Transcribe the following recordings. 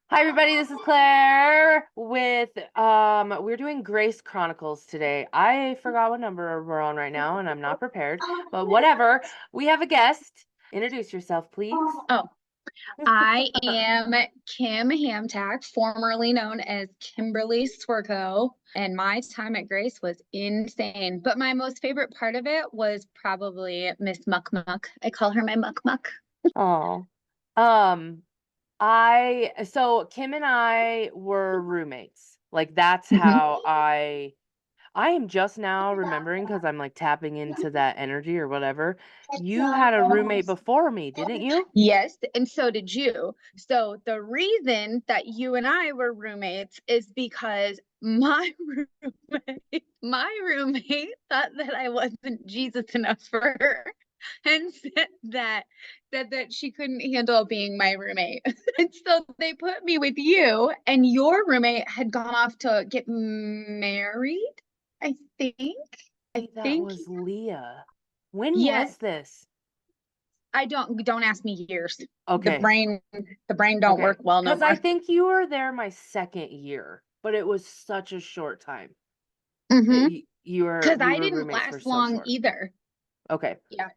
Hi everybody, this is Claire with we're doing Grace Chronicles today. I forgot what number we're on right now and I'm not prepared, but whatever. We have a guest. Introduce yourself, please. Oh, I am Kim Hamtack, formerly known as Kimberly Swerko, and my time at Grace was insane. But my most favorite part of it was probably Miss Muck Muck. I call her my Muck Muck. Oh. Um so Kim and I were roommates. Like that's Mhm. how I am just now remembering because I'm like tapping into that energy or whatever. You had a roommate before me, didn't you? Yes, and so did you. So the reason that you and I were roommates is because my roommate thought that I wasn't Jesus enough for her and said that she couldn't handle being my roommate. And so they put me with you, and your roommate had gone off to get married, I think. I Maybe that think was Leah. When yes. was this? I don't ask me years. The Okay. brain the brain don't Okay. work well no Because I more. think you were there my second year, but it was such a short time. Mm-hmm. Because We I were didn't roommates for last so long short. either. Okay. Yeah.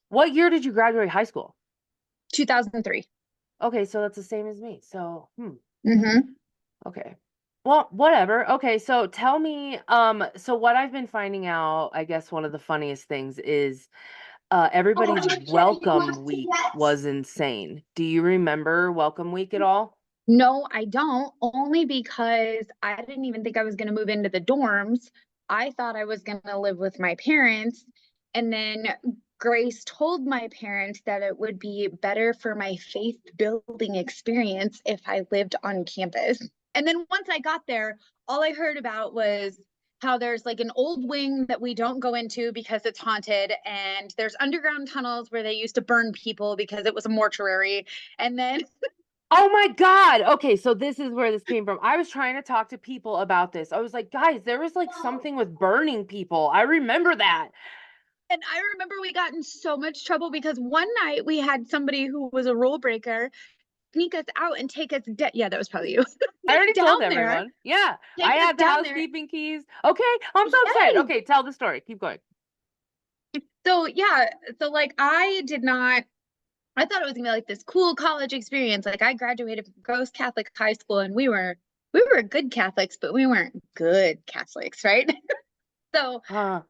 What year did you graduate high school? 2003. Okay, so that's the same as me. So, Mm-hmm. okay. Well, whatever. Okay, so tell me, so what I've been finding out, I guess one of the funniest things is everybody's welcome week was insane. Do you remember welcome week at all? No, I don't, only because I didn't even think I was going to move into the dorms. I thought I was going to live with my parents. And then Grace told my parents that it would be better for my faith building experience if I lived on campus. And then once I got there, all I heard about was how there's like an old wing that we don't go into because it's haunted, and there's underground tunnels where they used to burn people because it was a mortuary. And then Oh my God. Okay, so this is where this came from. I was trying to talk to people about this. I was like, guys, there was like something with burning people. I remember that. And I remember we got in so much trouble because one night we had somebody who was a rule breaker sneak us out and take us yeah, that was probably you. I already Down told there, everyone. Yeah, I take us had the down there. housekeeping keys. Okay, I'm so excited. Yes. Okay, tell the story. Keep going. So yeah, so like I thought it was gonna be like this cool college experience. Like I graduated from Gross Catholic High School, and we were good Catholics, but we weren't good Catholics, right? So Huh.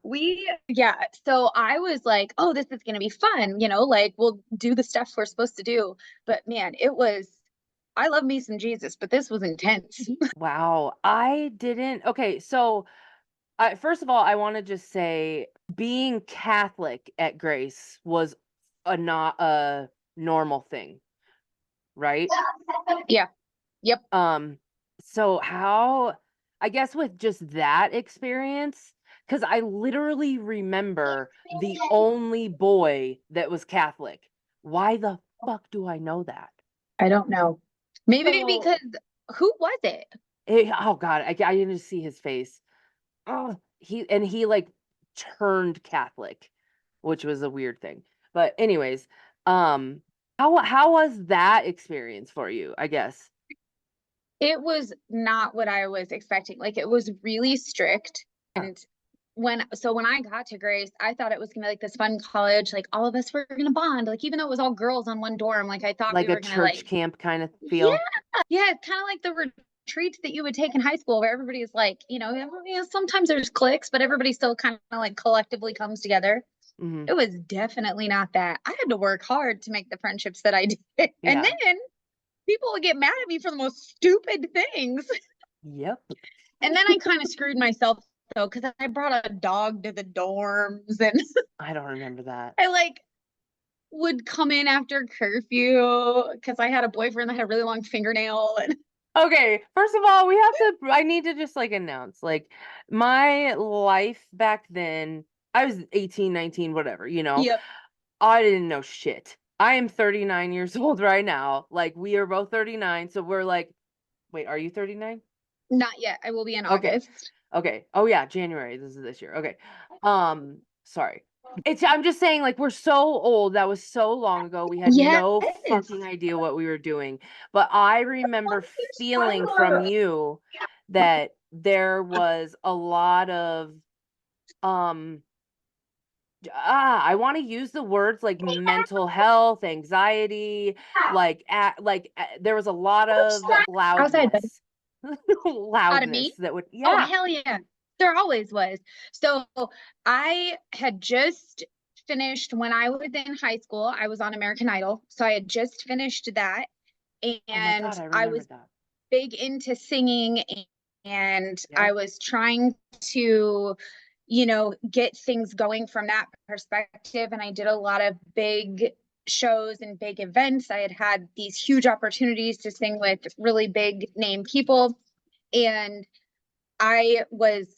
yeah, so I was like, oh, this is gonna be fun, like we'll do the stuff we're supposed to do. But man, I love me some Jesus, but this was intense. Wow. I didn't. Okay, so first of all, I want to just say being Catholic at Grace was not a normal thing, right? Yeah. Yep. Um, so how, I guess with just that experience, because I literally remember the only boy that was Catholic. Why the fuck do I know that? I don't know. Maybe So, because who was it? oh God, I didn't see his face. Oh, he like turned Catholic, which was a weird thing. But anyways, um, how was that experience for you, I guess? It was not what I was expecting. Like it was really strict. Huh. And when I got to Grace, I thought it was gonna be like this fun college, like all of us were gonna bond. Like even though it was all girls on one dorm, like I thought we Like a were gonna church like, camp kind of yeah, feel. yeah, it's kind of like the retreats that you would take in high school where everybody's like, sometimes there's cliques, but everybody still kind of like collectively comes together. Hmm. It was definitely not that. I had to work hard to make the friendships that I did. And Yeah. then people would get mad at me for the most stupid things. Yep. And then I kind of screwed myself though, because I brought a dog to the dorms, and I don't remember that. I like would come in after curfew because I had a boyfriend that had a really long fingernail. And Okay, first of all, I need to just like announce like my life back then, I was 18, 19, whatever, yep, I didn't know shit. I am 39 years old right now. Like we are both 39, so we're like, wait, are you 39? not yet. I will be in Okay. August. Okay. Oh yeah, January. This is this year. Okay. Sorry. I'm just saying, like, we're so old. That was so long ago. We had Yes. no fucking idea what we were doing. But I remember feeling from you that there was a lot of um I want to use the words like mental health, anxiety, there was a lot of Outside, but loudness. out of Loudness me. that would, Oh, yeah. hell yeah. There always was. So I had just finished when I was in high school. I was on American Idol. So I had just finished that. Oh my And God, I I was remembered that. big into singing, and Yeah. I was trying to, get things going from that perspective. And I did a lot of big shows and big events. I had had these huge opportunities to sing with really big name people. And I was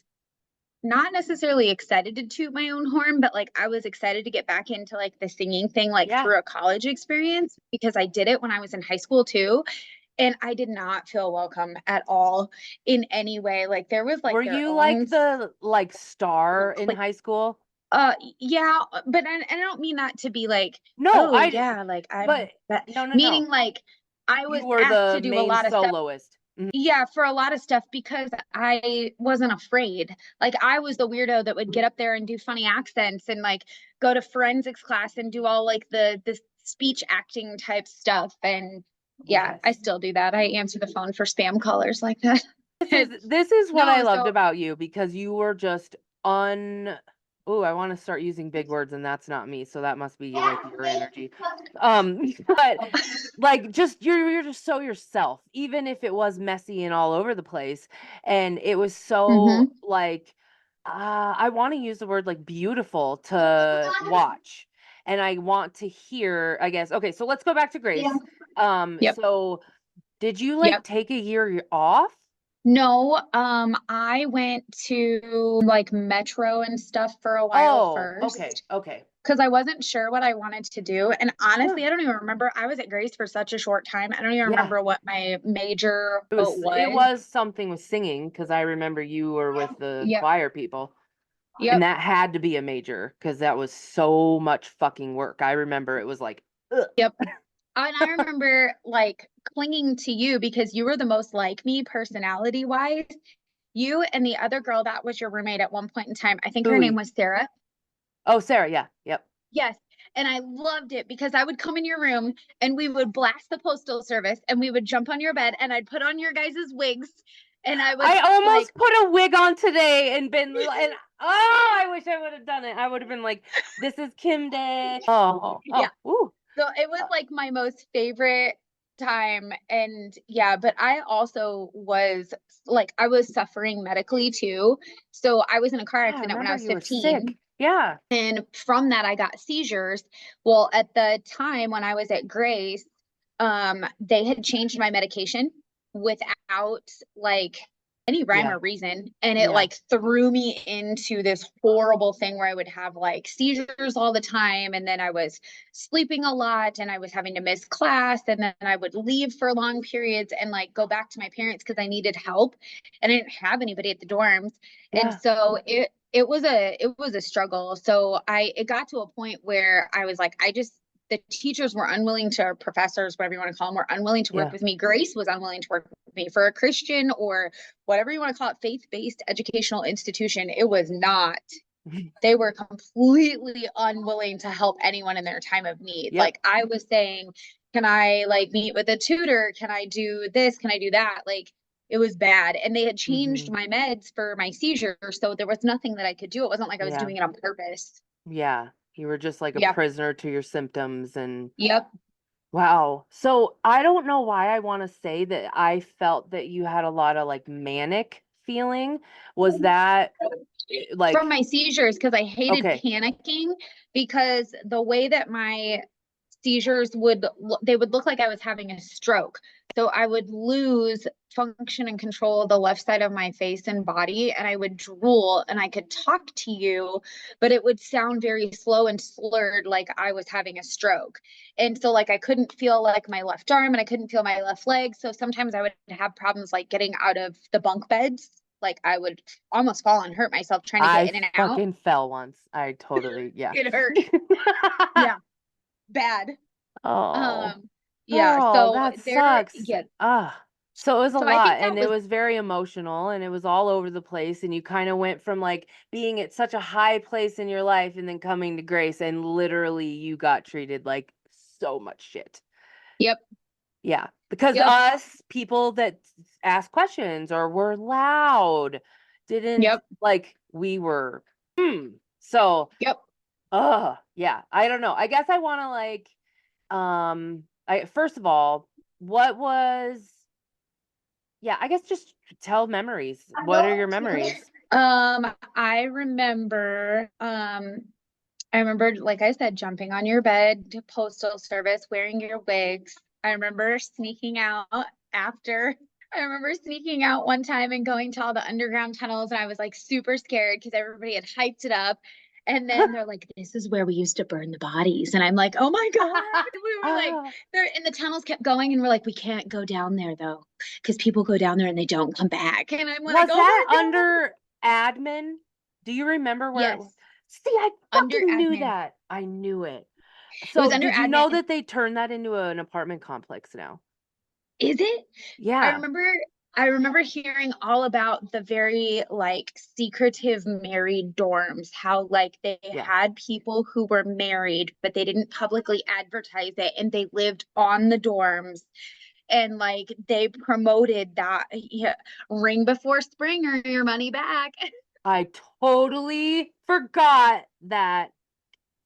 not necessarily excited to toot my own horn, but like I was excited to get back into like the singing thing, like Yeah. through a college experience, because I did it when I was in high school too. And I did not feel welcome at all in any way. Like there was Were like their you own like the like star in clique. high school? Yeah, but I don't mean that to be like, No, oh I, yeah, like I'm but that, no, no, meaning no. like I was You were asked the to do a main lot of stuff. soloist. Mhm. Yeah, for a lot of stuff because I wasn't afraid. Like I was the weirdo that would get up there and do funny accents and like go to forensics class and do all like the speech acting type stuff. And yeah, I Yes. still do that. I answer the phone for spam callers like that. This is what I No, loved so about you because you were just un Oh, I want to start using big words and that's not me, so that must be like your energy. But like just you're just so yourself, even if it was messy and all over the place. And it was so hmm like I want to use the word like beautiful to watch. And I want to hear, I guess. Okay, so let's go back to Yeah. Grace. Yep. So did you like Yep. take a year off? No, I went to like Metro and stuff for a while Oh, okay, first okay. because I wasn't sure what I wanted to do. And Sure. honestly, I don't even remember. I was at Grace for such a short time. I don't even Yeah. remember what my major It was. was something with singing because I remember you were with the Yep. choir people. And Yep. that had to be a major because that was so much fucking work. I remember it was like, ugh. Yep. And I remember like clinging to you because you were the most like me personality wise. You and the other girl that was your roommate at one point in time, I think her name Ooey. was Sarah. Oh, Sarah, yeah. Yep. Yes. And I loved it because I would come in your room and we would blast the postal service and we would jump on your bed and I'd put on your guys' wigs and I would I like, almost put a wig on today and been and oh, I wish I would have done it. I would have been like, this is Kim Day. Oh, yeah. oh, ooh. So it was like my most favorite time. And yeah, but I also was like, I was suffering medically too. So I was in a car Yeah, I accident when I remember was you were 15. sick. Yeah. And from that, I got seizures. Well, at the time when I was at Grace, they had changed my medication without like any rhyme Yeah. or reason. And it Yeah. like threw me into this horrible thing where I would have like seizures all the time. And then I was sleeping a lot and I was having to miss class. And then I would leave for long periods and like go back to my parents because I needed help. And I didn't have anybody at the dorms. And Yeah. so it was a struggle. So it got to a point where I was like, the teachers were unwilling to, or professors, whatever you want to call them, were unwilling to work Yeah. with me. Grace was unwilling to work with me for a Christian or whatever you want to call it, faith-based educational institution. It was not. They were completely unwilling to help anyone in their time of need. Yep. Like I was saying, can I like meet with a tutor? Can I do this? Can I do that? Like it was bad. And they had changed Hmm. my meds for my seizure. So there was nothing that I could do. It wasn't like I was Yeah. doing it on purpose. Yeah. You were just like a Yeah. prisoner to your symptoms and Yep. wow. So I don't know why I want to say that I felt that you had a lot of like manic feeling. Was that From like my seizures, because I hated okay. panicking because the way that my seizures they would look like I was having a stroke. So I would lose function and control of the left side of my face and body, and I would drool and I could talk to you, but it would sound very slow and slurred like I was having a stroke. And so like I couldn't feel like my left arm and I couldn't feel my left leg. So sometimes I would have problems like getting out of the bunk beds like I would almost fall and hurt myself trying to get I in and out. fucking fell once. I totally, yeah. It hurt. Yeah, bad. Oh, Um, yeah, oh, so that there, sucks. yeah. Ah, so it was a So I lot think and that it was, was very emotional and it was all over the place. And you kind of went from like being at such a high place in your life and then coming to Grace and literally you got treated like so much shit. yep, Yeah, because yep, us people that ask questions or were loud didn't yep, like we were. So, yep. yeah, I don't know. I guess I want to like I first of all, what was yeah, I guess just tell memories. What are your memories? I remember, I remember, like I said, jumping on your bed to postal service, wearing your wigs. I remember sneaking out after. I remember sneaking out one time and going to all the underground tunnels, and I was like super scared because everybody had hyped it up. And then they're like, "This is where we used to burn the bodies," and I'm like, "Oh my God!" We were like, Ah, "There," and the tunnels kept going, and we're like, "We can't go down there though, because people go down there and they don't come back." And I'm like, was "Oh that my God!" under admin? Do you remember where it was? Yes, See, I under fucking knew admin. that. I knew it. It was So, under did you know admin. that they turned that into an apartment complex now? Is it? I Yeah. remember I remember hearing all about the very like secretive married dorms, how like they Yeah. had people who were married, but they didn't publicly advertise it and they lived on the dorms and like they promoted that, yeah, ring before spring or your money back. I totally forgot that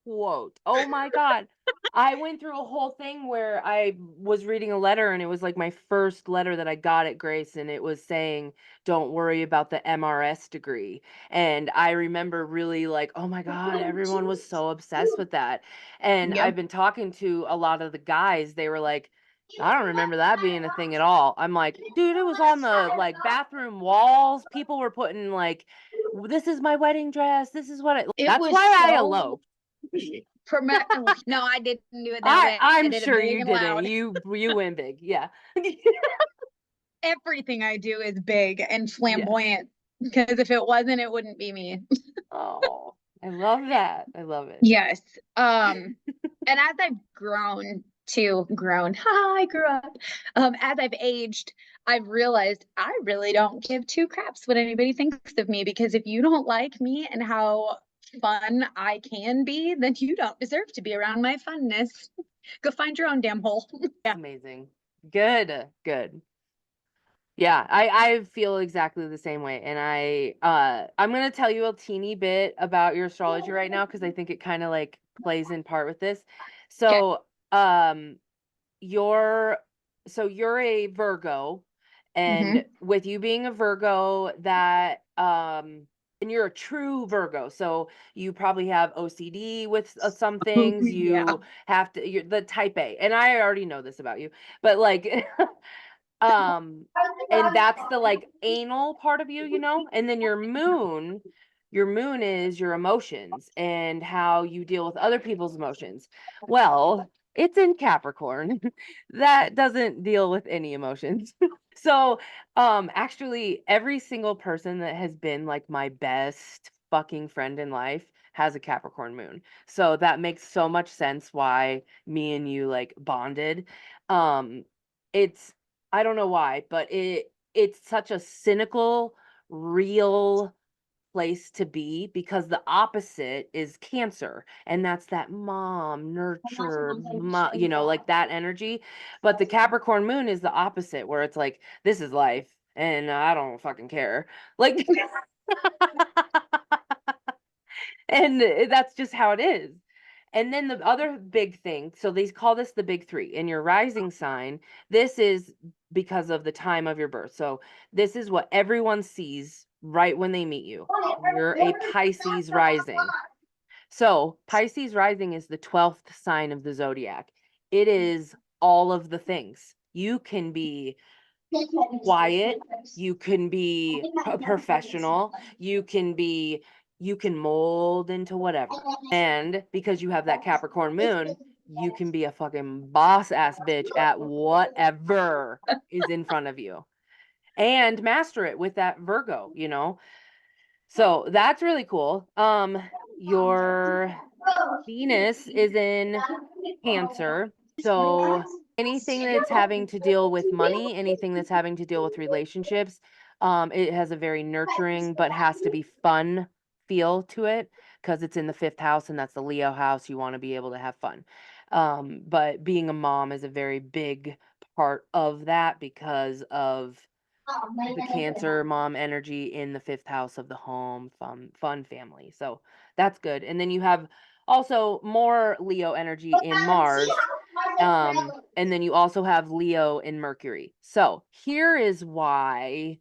quote. Oh my God. I went through a whole thing where I was reading a letter and it was like my first letter that I got at Grace and it was saying, don't worry about the MRS degree. And I remember really like, oh my God, everyone was so obsessed with that. And Yep. I've been talking to a lot of the guys, they were like, I don't remember that being a thing at all. I'm like, dude, it was on the like bathroom walls. People were putting like, this is my wedding dress. This is what I, It that's was why I so eloped. no, I didn't do it that way. I I'm did it sure big you and didn't. loud. You win big. Yeah. Everything I do is big and Yes. flamboyant because if it wasn't, it wouldn't be me. Oh, I love that. I love it. Yes. And as I've grown, I grew up. As I've aged, I've realized I really don't give two craps what anybody thinks of me because if you don't like me and how fun I can be, then you don't deserve to be around my funness. Go find your own damn hole. It's amazing. Good. Good. Yeah, I feel exactly the same way. And I'm gonna tell you a teeny bit about your astrology right now because I think it kind of like plays in part with this. Okay. So, um, you're you're a Virgo, and Mm-hmm. with you being a Virgo, that and you're a true Virgo, so you probably have OCD with some Oh, things. yeah. You have to, you're the type A, and I already know this about you, but like um and that's the like anal part of you, you know, and then your moon is your emotions and how you deal with other people's emotions. Well, it's in Capricorn. That doesn't deal with any emotions. So actually every single person that has been like my best fucking friend in life has a Capricorn moon, so that makes so much sense why me and you like bonded. It's I don't know why, but it's such a cynical, real place to be because the opposite is Cancer, and that's that mom, nurture, you know, like that energy. But the Capricorn moon is the opposite, where it's like, this is life, and I don't fucking care. Like, and that's just how it is. And then the other big thing, so they call this the big three. In your rising sign, this is because of the time of your birth. So this is what everyone sees right when they meet you. You're a Pisces rising. So Pisces rising is the 12th sign of the zodiac. It is all of the things. You can be quiet, you can be a professional, you can mold into whatever. And because you have that Capricorn moon, you can be a fucking boss ass bitch at whatever is in front of you. and master it with that Virgo, you know? So that's really cool. Your Venus is in Cancer. So anything that's having to deal with money, anything that's having to deal with relationships, it has a very nurturing but has to be fun feel to it because it's in the fifth house and that's the Leo house. You want to be able to have fun. But being a mom is a very big part of that because of the Cancer mom energy in the fifth house of the home, fun family. So that's good. And then you have also more Leo energy in Mars. And then you also have Leo in Mercury. So here is why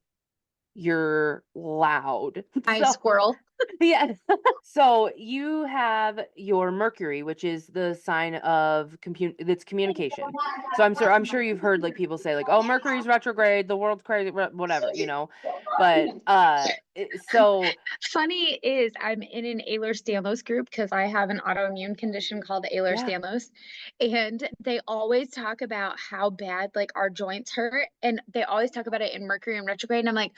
you're loud. I So squirrel. yeah. So you have your Mercury, which is the sign of it's communication. So I'm sure you've heard like people say like, "Oh, Mercury's retrograde, the world's crazy, whatever," you know. But so Funny is I'm in an Ehlers-Danlos group because I have an autoimmune condition called yeah. Ehlers-Danlos, and they always talk about how bad like our joints hurt, and they always talk about it in Mercury and retrograde, and I'm like,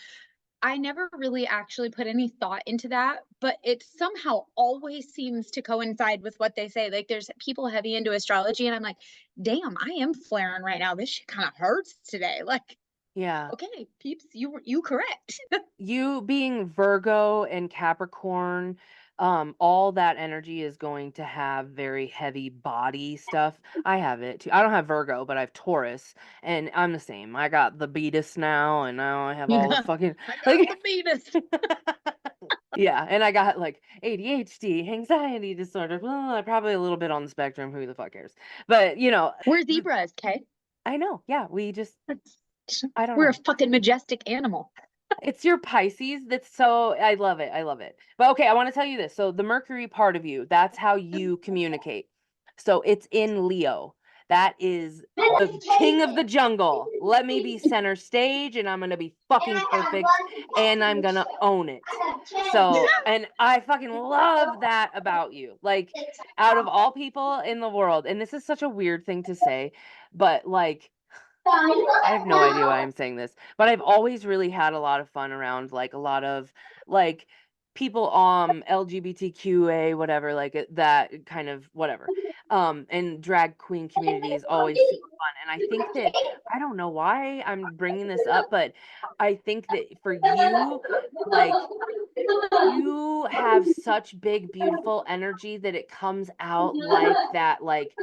I never really actually put any thought into that, but it somehow always seems to coincide with what they say. Like there's people heavy into astrology, and I'm like, damn, I am flaring right now. This shit kind of hurts today. Like, Yeah. okay, peeps, you correct. You being Virgo and Capricorn, all that energy is going to have very heavy body stuff. I have it too. I don't have Virgo, but I have Taurus, and I'm the same. I got the beatus now, and now I have all the fucking I got like the Venus. yeah, and I got like ADHD, anxiety disorder. Well, probably a little bit on the spectrum. Who the fuck cares? But We're zebras, okay? I know. Yeah, we just I don't We're a know. fucking majestic animal. It's your Pisces that's so I love it. I love it. But okay, I want to tell you this. So the Mercury part of you, that's how you communicate. So it's in Leo. That is the king of the jungle. Let me be center stage and I'm going to be fucking perfect and I'm going to own it. So, and I fucking love that about you. Like out of all people in the world, and this is such a weird thing to say, but like I have no idea why I'm saying this, but I've always really had a lot of fun around like a lot of like people LGBTQA whatever like that kind of whatever. And drag queen community is always super fun. And I think that I don't know why I'm bringing this up, but I think that for you like you have such big beautiful energy that it comes out like that like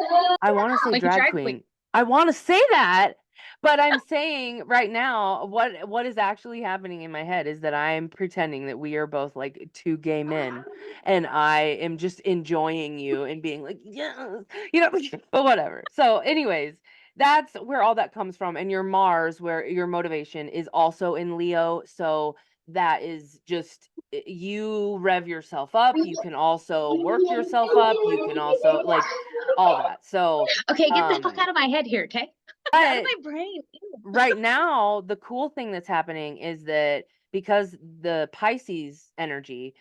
I want to say Like a drag drag queen. queen. I want to say that, but I'm saying right now what is actually happening in my head is that I'm pretending that we are both like two gay men and I am just enjoying you and being like, "Yes." You know, but whatever. So anyways, that's where all that comes from and your Mars where your motivation is also in Leo, so that is just you rev yourself up, you can also work yourself up, you can also like all that. So, Okay, get the fuck um out of my head here, okay? Out of but my brain. right now, the cool thing that's happening is that because the Pisces energy,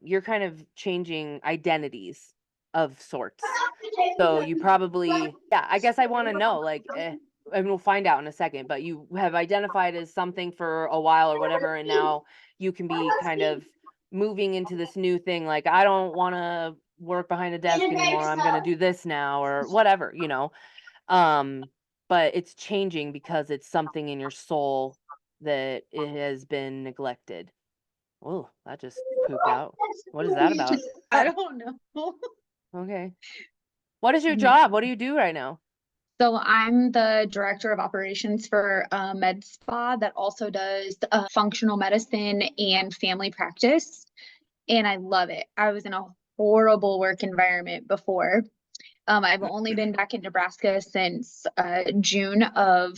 you're kind of changing identities of sorts. So you probably, yeah, I guess I want to know, like, and we'll find out in a second, but you have identified as something for a while or whatever, and now you can be kind of moving into this new thing. Like, I don't want to work behind a desk anymore. I'm going to do this now or whatever, you know. Um, but it's changing because it's something in your soul that it has been neglected. Oh, that just pooped out. What is that about? I don't know. Okay. What is your job? What do you do right now? So I'm the director of operations for a med spa that also does functional medicine and family practice, and I love it. I was in a horrible work environment before. I've only been back in Nebraska since June of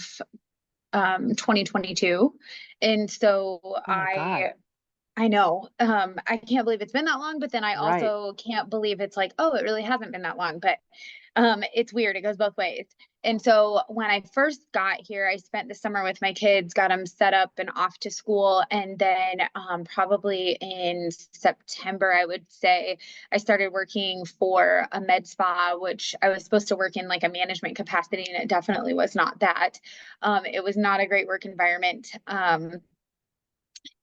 2022, and so Oh my God. I know. I can't believe it's been that long, but then I Right. also can't believe it's like, oh, it really hasn't been that long. But It's weird. It goes both ways. And so when I first got here, I spent the summer with my kids, got them set up and off to school. And then probably in September, I would say, I started working for a med spa, which I was supposed to work in like a management capacity, and it definitely was not that. It was not a great work environment.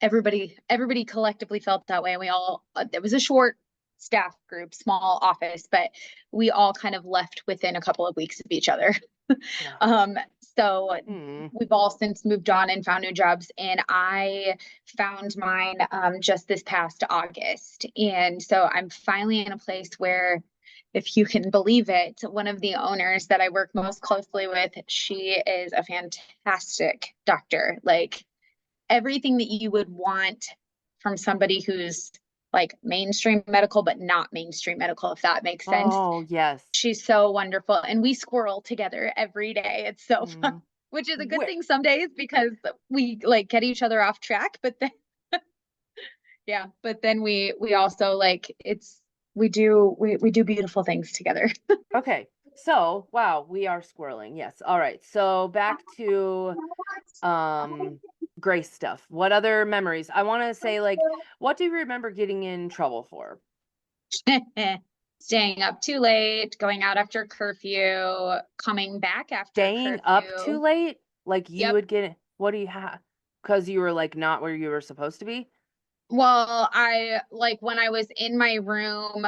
Everybody collectively felt that way. And we all, it was a short staff group, small office, but we all kind of left within a couple of weeks of each other. Yeah. um, so Hmm. we've all since moved on and found new jobs, and I found mine just this past August. And so I'm finally in a place where, if you can believe it, one of the owners that I work most closely with, she is a fantastic doctor. Like everything that you would want from somebody who's like mainstream medical, but not mainstream medical, if that makes sense. Oh, yes. She's so wonderful. And we squirrel together every day. It's so fun, Mm. which is a good Where? thing some days because we like get each other off track. But then, yeah, but then we also like we do beautiful things together. Okay. So, wow, we are squirreling. Yes. All right. So back to um Grace stuff. What other memories? I want to say like what do you remember getting in trouble for? Staying up too late, going out after curfew, coming back after Staying up too curfew. late? Like you Yep. would get what do you have? Because you were like not where you were supposed to be? Well, I like when I was in my room,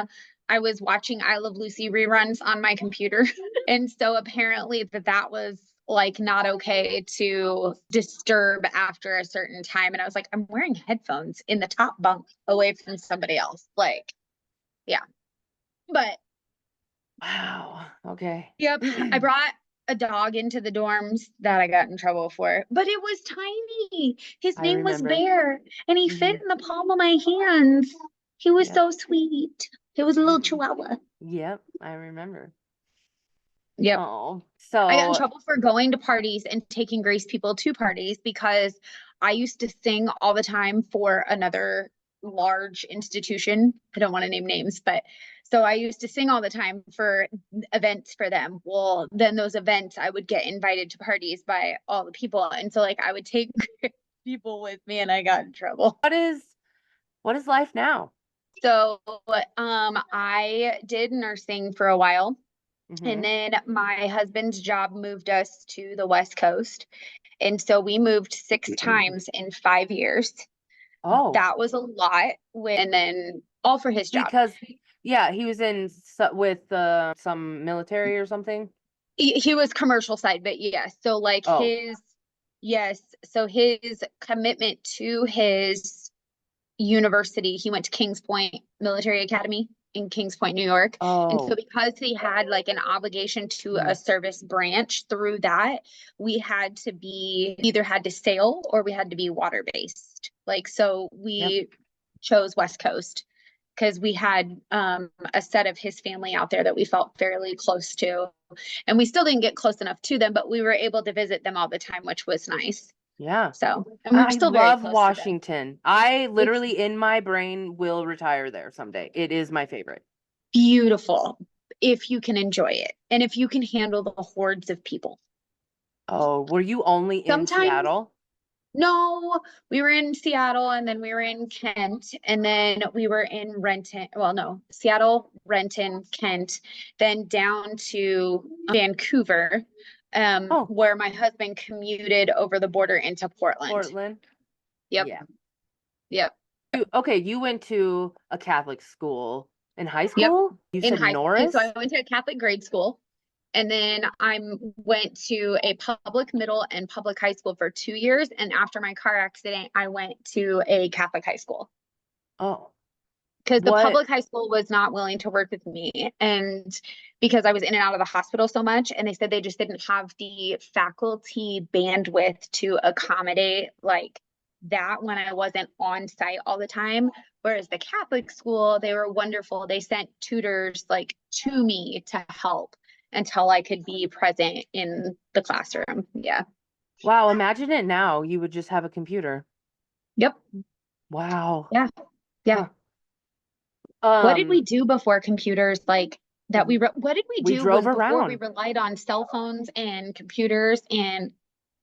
I was watching I Love Lucy reruns on my computer. And so apparently that was like not okay to disturb after a certain time. And I was like, I'm wearing headphones in the top bunk away from somebody else. Like, yeah. But Wow. Okay. yep, I brought a dog into the dorms that I got in trouble for, but it was tiny. His I name was remember. Bear, and he Hmm. fit in the palm of my hands. He was Yep. so sweet. It was a little chihuahua. Yep. I remember. Yep. Oh. I got in So, trouble for going to parties and taking Grace people to parties because I used to sing all the time for another large institution. I don't want to name names, but so I used to sing all the time for events for them. Well, then those events, I would get invited to parties by all the people. And so, like, I would take people with me and I got in trouble. what is life now? So, I did nursing for a while. And Hmm. then my husband's job moved us to the West Coast. And so we moved 6 times in 5 years. Oh, That was a lot. And then all for his job. because yeah, he was in with some military or something. He was commercial side, but yes. So like Oh, yes. So his commitment to his university, he went to Kings Point Military Academy in Kings Point, New York. And so oh, because he had like an obligation to a mhm. service branch through that, we had to be either had to sail or we had to be water based. Like so Yep, we chose West Coast because we had a set of his family out there that we felt fairly close to. And we still didn't get close enough to them, but we were able to visit them all the time, which was nice. yeah. So, and we're I still very love close to them. Washington. I It's literally in my brain will retire there someday. It is my favorite. beautiful if you can enjoy it and if you can handle the hordes of people. Oh, were you only in Sometimes, Seattle? no, we were in Seattle and then we were in Kent and then we were in Renton. Well, no, Seattle, Renton, Kent, then down to Vancouver, Oh, where my husband commuted over the border into Portland. Portland. Yep. Yeah. Yep. Okay, you went to a Catholic school in high Yep. school? You In said high, and so I Norris? went to a Catholic grade school. And then I went to a public middle and public high school for 2 years. And after my car accident, I went to a Catholic high school Oh, because the what? public high school was not willing to work with me. And because I was in and out of the hospital so much, and they said they just didn't have the faculty bandwidth to accommodate like that when I wasn't on site all the time. Whereas the Catholic school, they were wonderful. They sent tutors like to me to help until I could be present in the classroom. Yeah. Wow, imagine it now. You would just have a computer. Yep. Wow. Yeah. Yeah. Huh. What did we Um, do before computers? Like that what did we We do drove was before we around. relied on cell phones and computers and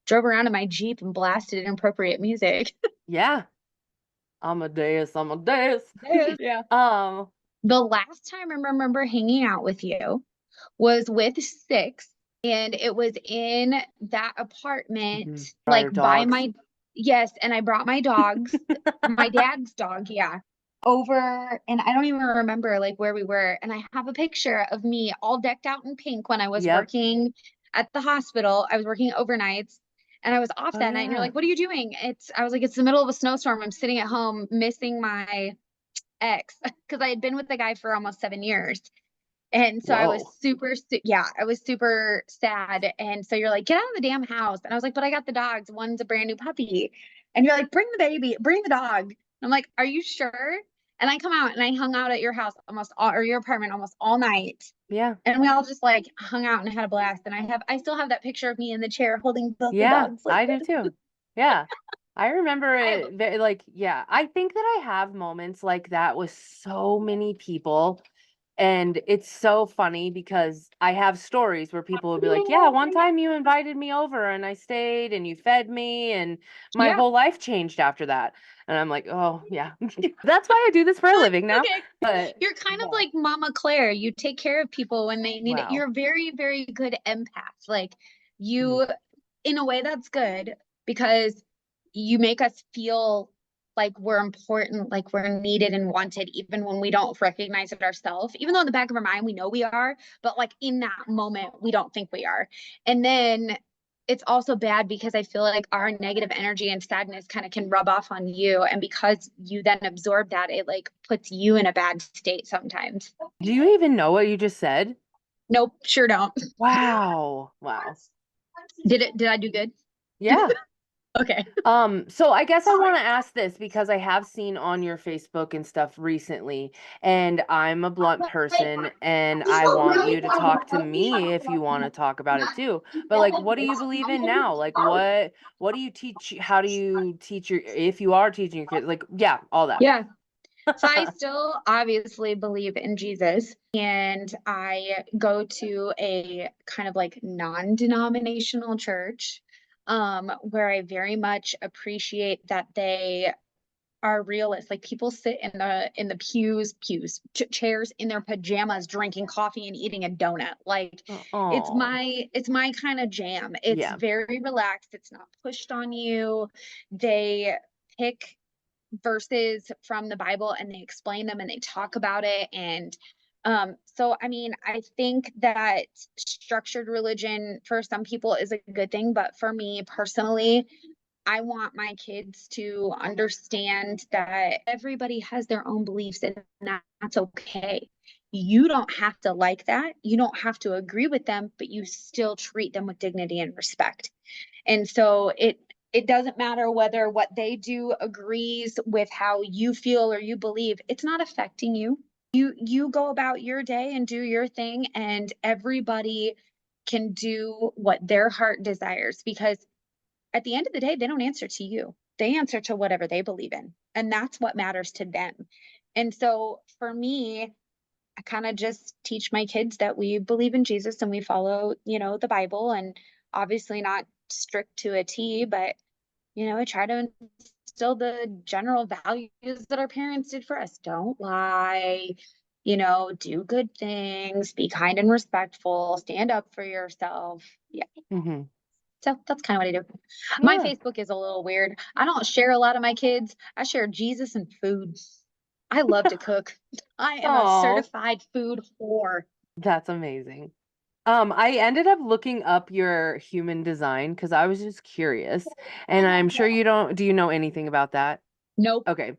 drove around in my Jeep and blasted inappropriate music. Yeah. Amadeus, Amadeus. Yes. Yeah. Um, The last time I remember hanging out with you was with Six, and it was in that apartment, brought like our by dogs. my, yes, and I brought my dogs, my dad's dog, yeah, over, and I don't even remember like where we were. And I have a picture of me all decked out in pink when I was Yep. working at the hospital. I was working overnights. And I was off Oh that night, and you're yeah. like, "What are you doing?" I was like, "It's the middle of a snowstorm. I'm sitting at home missing my ex because I had been with the guy for almost 7 years." And so I was Whoa. yeah, I was super sad. And so you're like, "Get out of the damn house." And I was like, "But I got the dogs. One's a brand new puppy." And you're like, "Bring the baby, bring the dog." And I'm like, "Are you sure?" And I come out and I hung out at your house almost all, or your apartment almost all night. Yeah. And we all just like hung out and had a blast. And I still have that picture of me in the chair holding both the Yeah, dogs like I do this. too. Yeah. I remember I, it very, like, yeah, I think that I have moments like that with so many people. And it's so funny because I have stories where people will be like, yeah, one time you invited me over and I stayed and you fed me and my yeah. whole life changed after that. And I'm like, oh, yeah. That's why I do this for a You're like, living now. okay. But You're kind of yeah. like Mama Claire. You take care of people when they need it. Wow. You're a very, very good empath. Like Mhm. you, in a way, that's good because you make us feel like we're important, like we're needed and wanted, even when we don't recognize it ourselves. Even though in the back of our mind we know we are, but like in that moment we don't think we are. And then it's also bad because I feel like our negative energy and sadness kind of can rub off on you. And because you then absorb that, it like puts you in a bad state sometimes. Do you even know what you just said? Nope, sure don't. Wow. Wow. Did I do good? Yeah. Okay. So I guess I want to ask this because I have seen on your Facebook and stuff recently, and I'm a blunt person, and I want you to talk to me if you want to talk about it too. But like, what do you believe in now? Like, what do you teach? How do you teach your, if you are teaching your kids? Like, yeah, all that. Yeah. So I still obviously believe in Jesus, and I go to a kind of like non-denominational church, where I very much appreciate that they are realists. Like people sit in the chairs in their pajamas, drinking coffee and eating a donut. Like Oh, it's my kind of jam. It's yeah. very relaxed. It's not pushed on you. They pick verses from the Bible and they explain them and they talk about it. And so, I mean, I think that structured religion for some people is a good thing, but for me personally, I want my kids to understand that everybody has their own beliefs and that's okay. You don't have to like that. You don't have to agree with them, but you still treat them with dignity and respect. And so it doesn't matter whether what they do agrees with how you feel or you believe. It's not affecting you. You go about your day and do your thing, and everybody can do what their heart desires because at the end of the day, they don't answer to you. They answer to whatever they believe in. And that's what matters to them. And so for me, I kind of just teach my kids that we believe in Jesus and we follow, the Bible and obviously not strict to a T, but I try to instill the general values that our parents did for us. Don't lie, do good things, be kind and respectful, stand up for yourself. Yeah. Hmm. So that's kind of what I do. My Yeah. Facebook is a little weird. I don't share a lot of my kids. I share Jesus and food. I love to cook. I am a Oh, certified food whore. that's amazing. I ended up looking up your human design because I was just curious, and I'm sure you don't, do you know anything about that? Nope. Okay.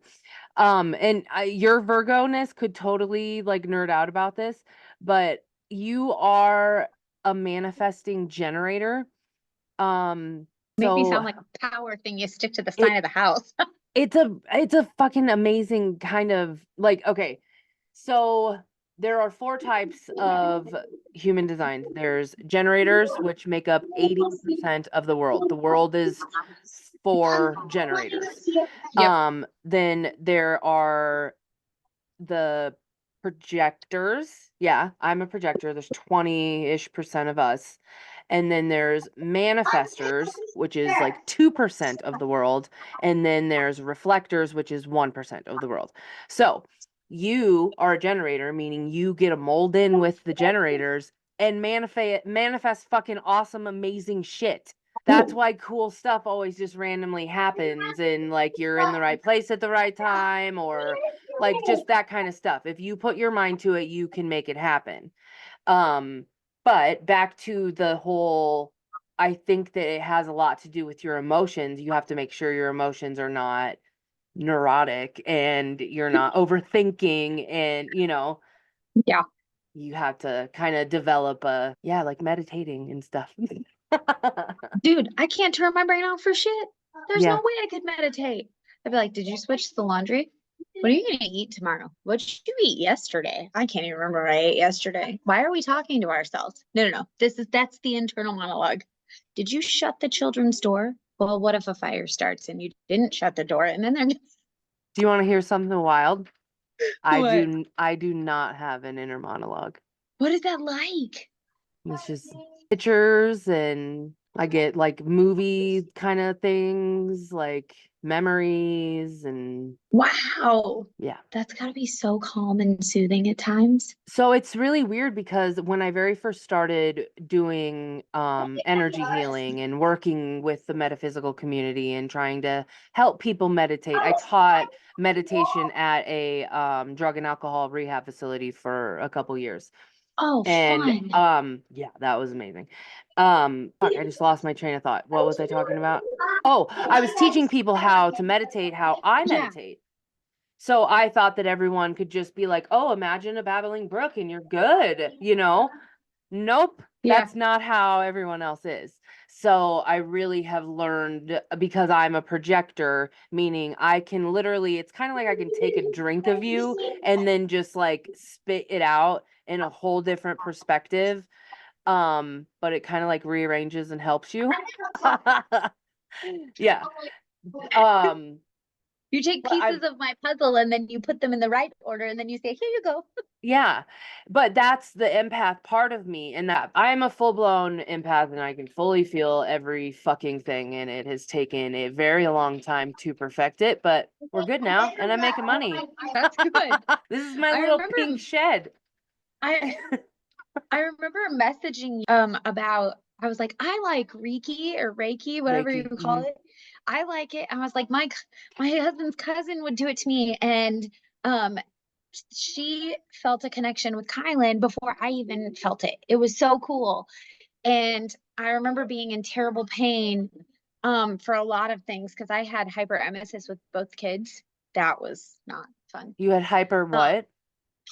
And your Virgo-ness could totally like nerd out about this, but you are a manifesting generator. Um, Make me so sound like a power thing you stick to the it sign of the house. it's a fucking amazing kind of like, okay. So there are four types of human design. There's generators, which make up 80% of the world. The world is for generators. Yep. Then there are the projectors. Yeah, I'm a projector. There's 20-ish% of us. And then there's manifestors, which is like 2% of the world. And then there's reflectors, which is 1% of the world. So you are a generator, meaning you get to mold in with the generators and manifest fucking awesome, amazing shit. That's why cool stuff always just randomly happens, and like you're in the right place at the right time, or like just that kind of stuff. If you put your mind to it, you can make it happen. Um, but back to the whole, I think that it has a lot to do with your emotions. You have to make sure your emotions are not neurotic and you're not overthinking, and Yeah. you have to kind of develop like meditating and stuff. Dude, I can't turn my brain off for shit. There's no Yeah. way I could meditate. I'd be like, did you switch the laundry? What are you gonna eat tomorrow? What did you eat yesterday? I can't even remember what I ate yesterday. Why are we talking to ourselves? No, no, no. That's the internal monologue. Did you shut the children's door? Well, what if a fire starts and you didn't shut the door? And then they're Do you want to hear something wild? what? I do not have an inner monologue. What is that like? It's just pictures, and I get like movie kind of things, like memories, and Wow. yeah. That's gotta be so calm and soothing at times. So it's really weird because when I very first started doing energy healing and working with the metaphysical community and trying to help people meditate, I taught meditation at a drug and alcohol rehab facility for a couple years. Oh, And fun. yeah, that was amazing. Fuck, I just lost my train of thought. What was I talking about? Oh, I was teaching people how to meditate, how I Yeah. meditate. So I thought that everyone could just be like, "Oh, imagine a babbling brook and you're good." Nope, Yeah. that's not how everyone else is. So I really have learned, because I'm a projector, meaning I can literally, it's kind of like I can take a drink of you and then just like spit it out in a whole different perspective. But it kind of like rearranges and helps you. Yeah. Um, You take but I pieces of my puzzle and then you put them in the right order and then you say, here you go. Yeah, but that's the empath part of me, and that I'm a full-blown empath and I can fully feel every fucking thing, and it has taken a very long time to perfect it, but we're good now, and I'm making money. That's good. This is my I little remember pink shed. I I remember messaging about I was like, I like Reiki, whatever you Reiki. call it. I like it. I was like, my husband's cousin would do it to me. And um she felt a connection with Kylan before I even felt it. It was so cool. And I remember being in terrible pain for a lot of things because I had hyperemesis with both kids. That was not fun. You had hyper Um, what?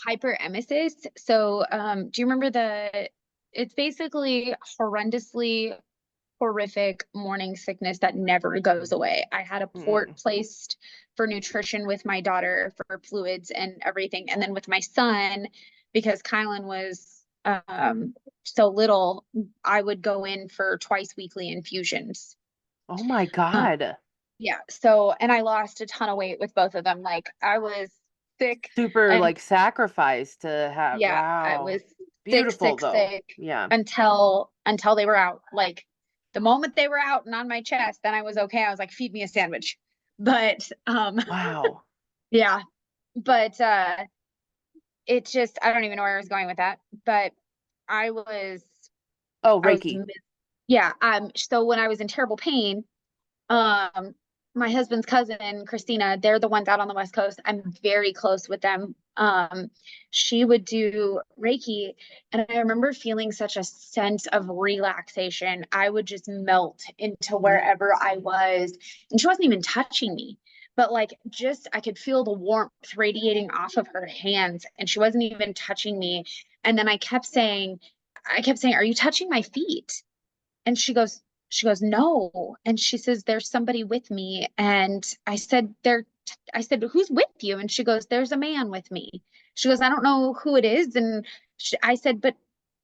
hyperemesis. So, do you remember it's basically horrendously horrific morning sickness that never goes away. I had a port Mm. placed for nutrition with my daughter for fluids and everything. And then with my son, because Kylan was so little, I would go in for twice weekly infusions. Oh my Um, God. yeah. So, and I lost a ton of weight with both of them. Like I was sick Super and like sacrifice to have. yeah, I Wow. was sick, Beautiful sick, though. sick Yeah. until they were out. Like the moment they were out and on my chest, then I was okay. I was like, feed me a sandwich. But Wow. yeah, but it just I don't even know where I was going with that. But I was Oh, I was Reiki. yeah, so when I was in terrible pain, um, my husband's cousin, Christina, they're the ones out on the West Coast. I'm very close with them. She would do Reiki, and I remember feeling such a sense of relaxation. I would just melt into wherever I was, and she wasn't even touching me, but like just I could feel the warmth radiating off of her hands, and she wasn't even touching me. And then I kept saying, "Are you touching my feet?" And she goes, no. And she says, there's somebody with me. And I said, who's with you? And she goes, there's a man with me. She goes, I don't know who it is. And I said, but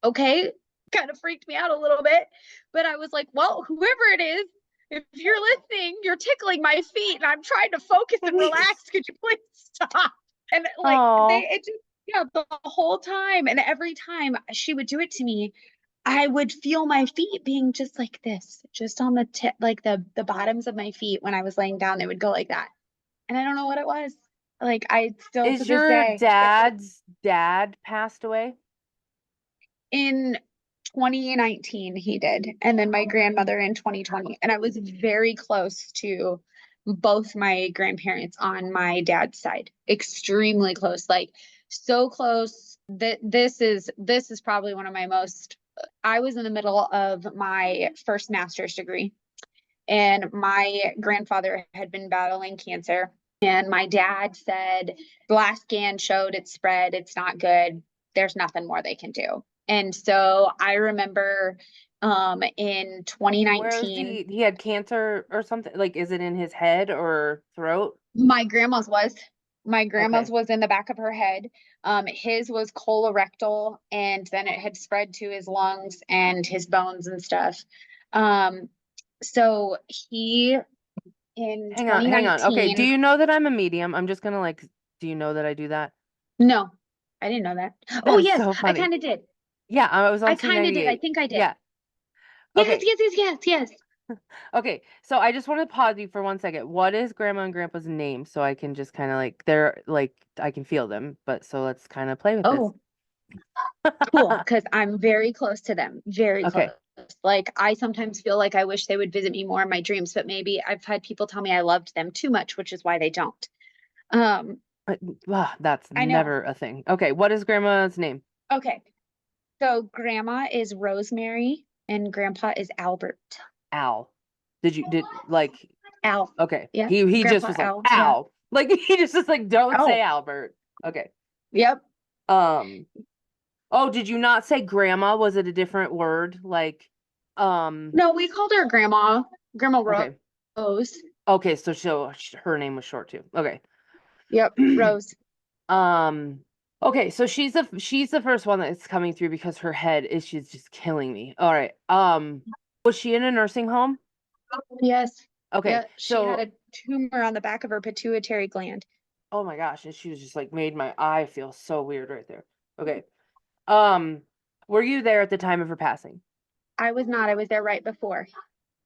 okay, kind of freaked me out a little bit. But I was like, well, whoever it is, if you're listening, you're tickling my feet and I'm trying to focus and relax. Could you please stop? And like Oh. Yeah, the whole time. And every time she would do it to me, I would feel my feet being just like this, just on the tip, like the bottoms of my feet when I was laying down, they would go like that. And I don't know what it was. Like I still to Is this your day, dad's dad passed away? in 2019 he did, and then my grandmother in 2020. And I was very close to both my grandparents on my dad's side. Extremely close, like so close that this is probably one of my most I was in the middle of my first master's degree, and my grandfather had been battling cancer. And my dad said, the last scan showed it's spread, it's not good. There's nothing more they can do. And so I remember in Where is 2019, he had cancer or something? Like, is it in his head or throat? my grandma's was my grandma's Okay. was in the back of her head. His was colorectal, and then it had spread to his lungs and his bones and stuff. Um, so he in Hang on, hang on. Okay, do 2019. you know that I'm a medium? I'm just gonna like, do you know that I do that? No, I didn't know that. Oh, That's yes, so I funny. kind of did. Yeah, I was I on kind of did. I 298. think I did. Yeah. Yes, Okay. yes, yes, yes, yes. Okay. So I just want to pause you for 1 second. What is grandma and grandpa's name? So I can just kind of like they're like I can feel them, but so let's kind of play with this. Oh, cool. Because I'm very close to them. Very close. Okay. Like, I sometimes feel like I wish they would visit me more in my dreams, but maybe I've had people tell me I loved them too much, which is why they don't. Um, Uh, that's I know. never a thing. Okay, what is grandma's name? Okay. So grandma is Rosemary and grandpa is Albert. Al. Did like Al. okay. Yeah. He just Grandpa was like Al. Yeah. Al. Like he just was like don't say Oh, Albert. Okay. yep. Um oh, did you not say grandma? Was it a different word? Like No, we called her Grandma. Grandma okay. Rose. Okay, so her name was short too. Okay. Yep, Rose. Um, okay, so she's the first one that's coming through because her head is she's just killing me. All right. Was she in a nursing home? Yes. Okay, Yeah, she had so a tumor on the back of her pituitary gland. oh my gosh, and she was just like made my eye feel so weird right there. Okay. Um, were you there at the time of her passing? I was not. I was there right before.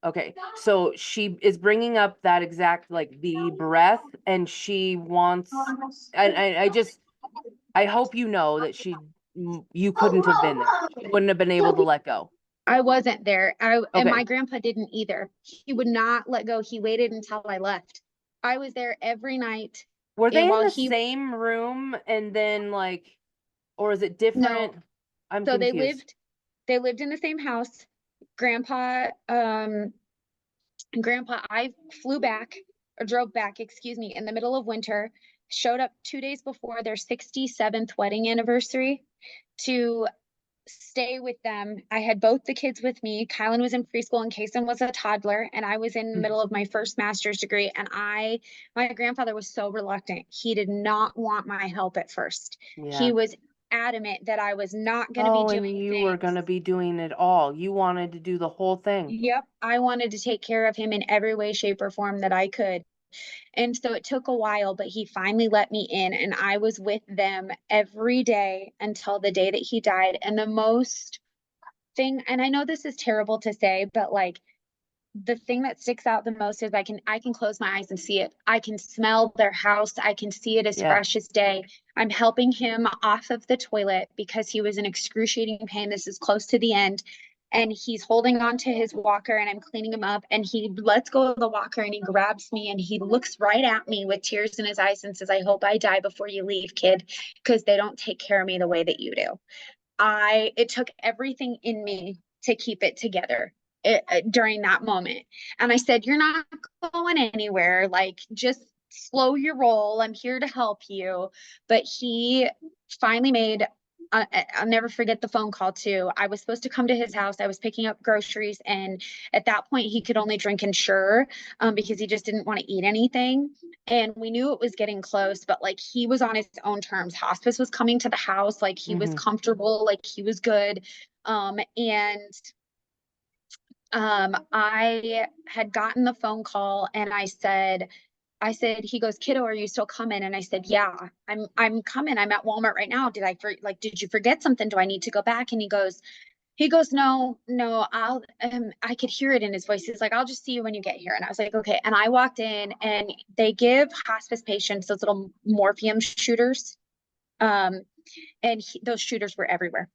Okay, so she is bringing up that exact like the breath, and she wants, and I just I hope you know that you couldn't have been there. She wouldn't have been able to let go. I wasn't there. And my Okay. grandpa didn't either. He would not let go. He waited until I left. I was there every night. Were And they in while the he same room and then like, or is it different? no, I'm so confused. they lived in the same house. Grandpa, I flew back or drove back, excuse me, in the middle of winter, showed up 2 days before their 67th wedding anniversary to stay with them. I had both the kids with me. Kylan was in preschool and Kason was a toddler, and I was in the middle of my first master's degree. And my grandfather was so reluctant. He did not want my help at first. He Yeah. was adamant that I was not going to be Oh, and doing you were things. gonna be doing it all. You wanted to do the whole thing. Yep, I wanted to take care of him in every way, shape, or form that I could. And so it took a while, but he finally let me in, and I was with them every day until the day that he died. And the most thing, and I know this is terrible to say, but like the thing that sticks out the most is I can close my eyes and see it. I can smell their house. I can see it as Yeah. fresh as day. I'm helping him off of the toilet because he was in excruciating pain. This is close to the end. And he's holding on to his walker, and I'm cleaning him up, and he lets go of the walker and he grabs me and he looks right at me with tears in his eyes and says, "I hope I die before you leave, kid, because they don't take care of me the way that you do." It took everything in me to keep it together during that moment. And I said, "You're not going anywhere. Like, just slow your roll. I'm here to help you." But he finally made, I'll never forget the phone call too. I was supposed to come to his house. I was picking up groceries. And at that point, he could only drink Ensure because he just didn't want to eat anything. And we knew it was getting close, but like he was on his own terms. Hospice was coming to the house, like he was Mm-hmm. comfortable, like he was good. And I had gotten the phone call and I said, I said, he goes, kiddo, are you still coming? And I said, yeah, I'm coming. I'm at Walmart right now. Did you forget something? Do I need to go back? And he goes, no, no, I could hear it in his voice. He's like, I'll just see you when you get here. And I was like, okay. And I walked in, and they give hospice patients those little morphine shooters. Um, and those shooters were everywhere.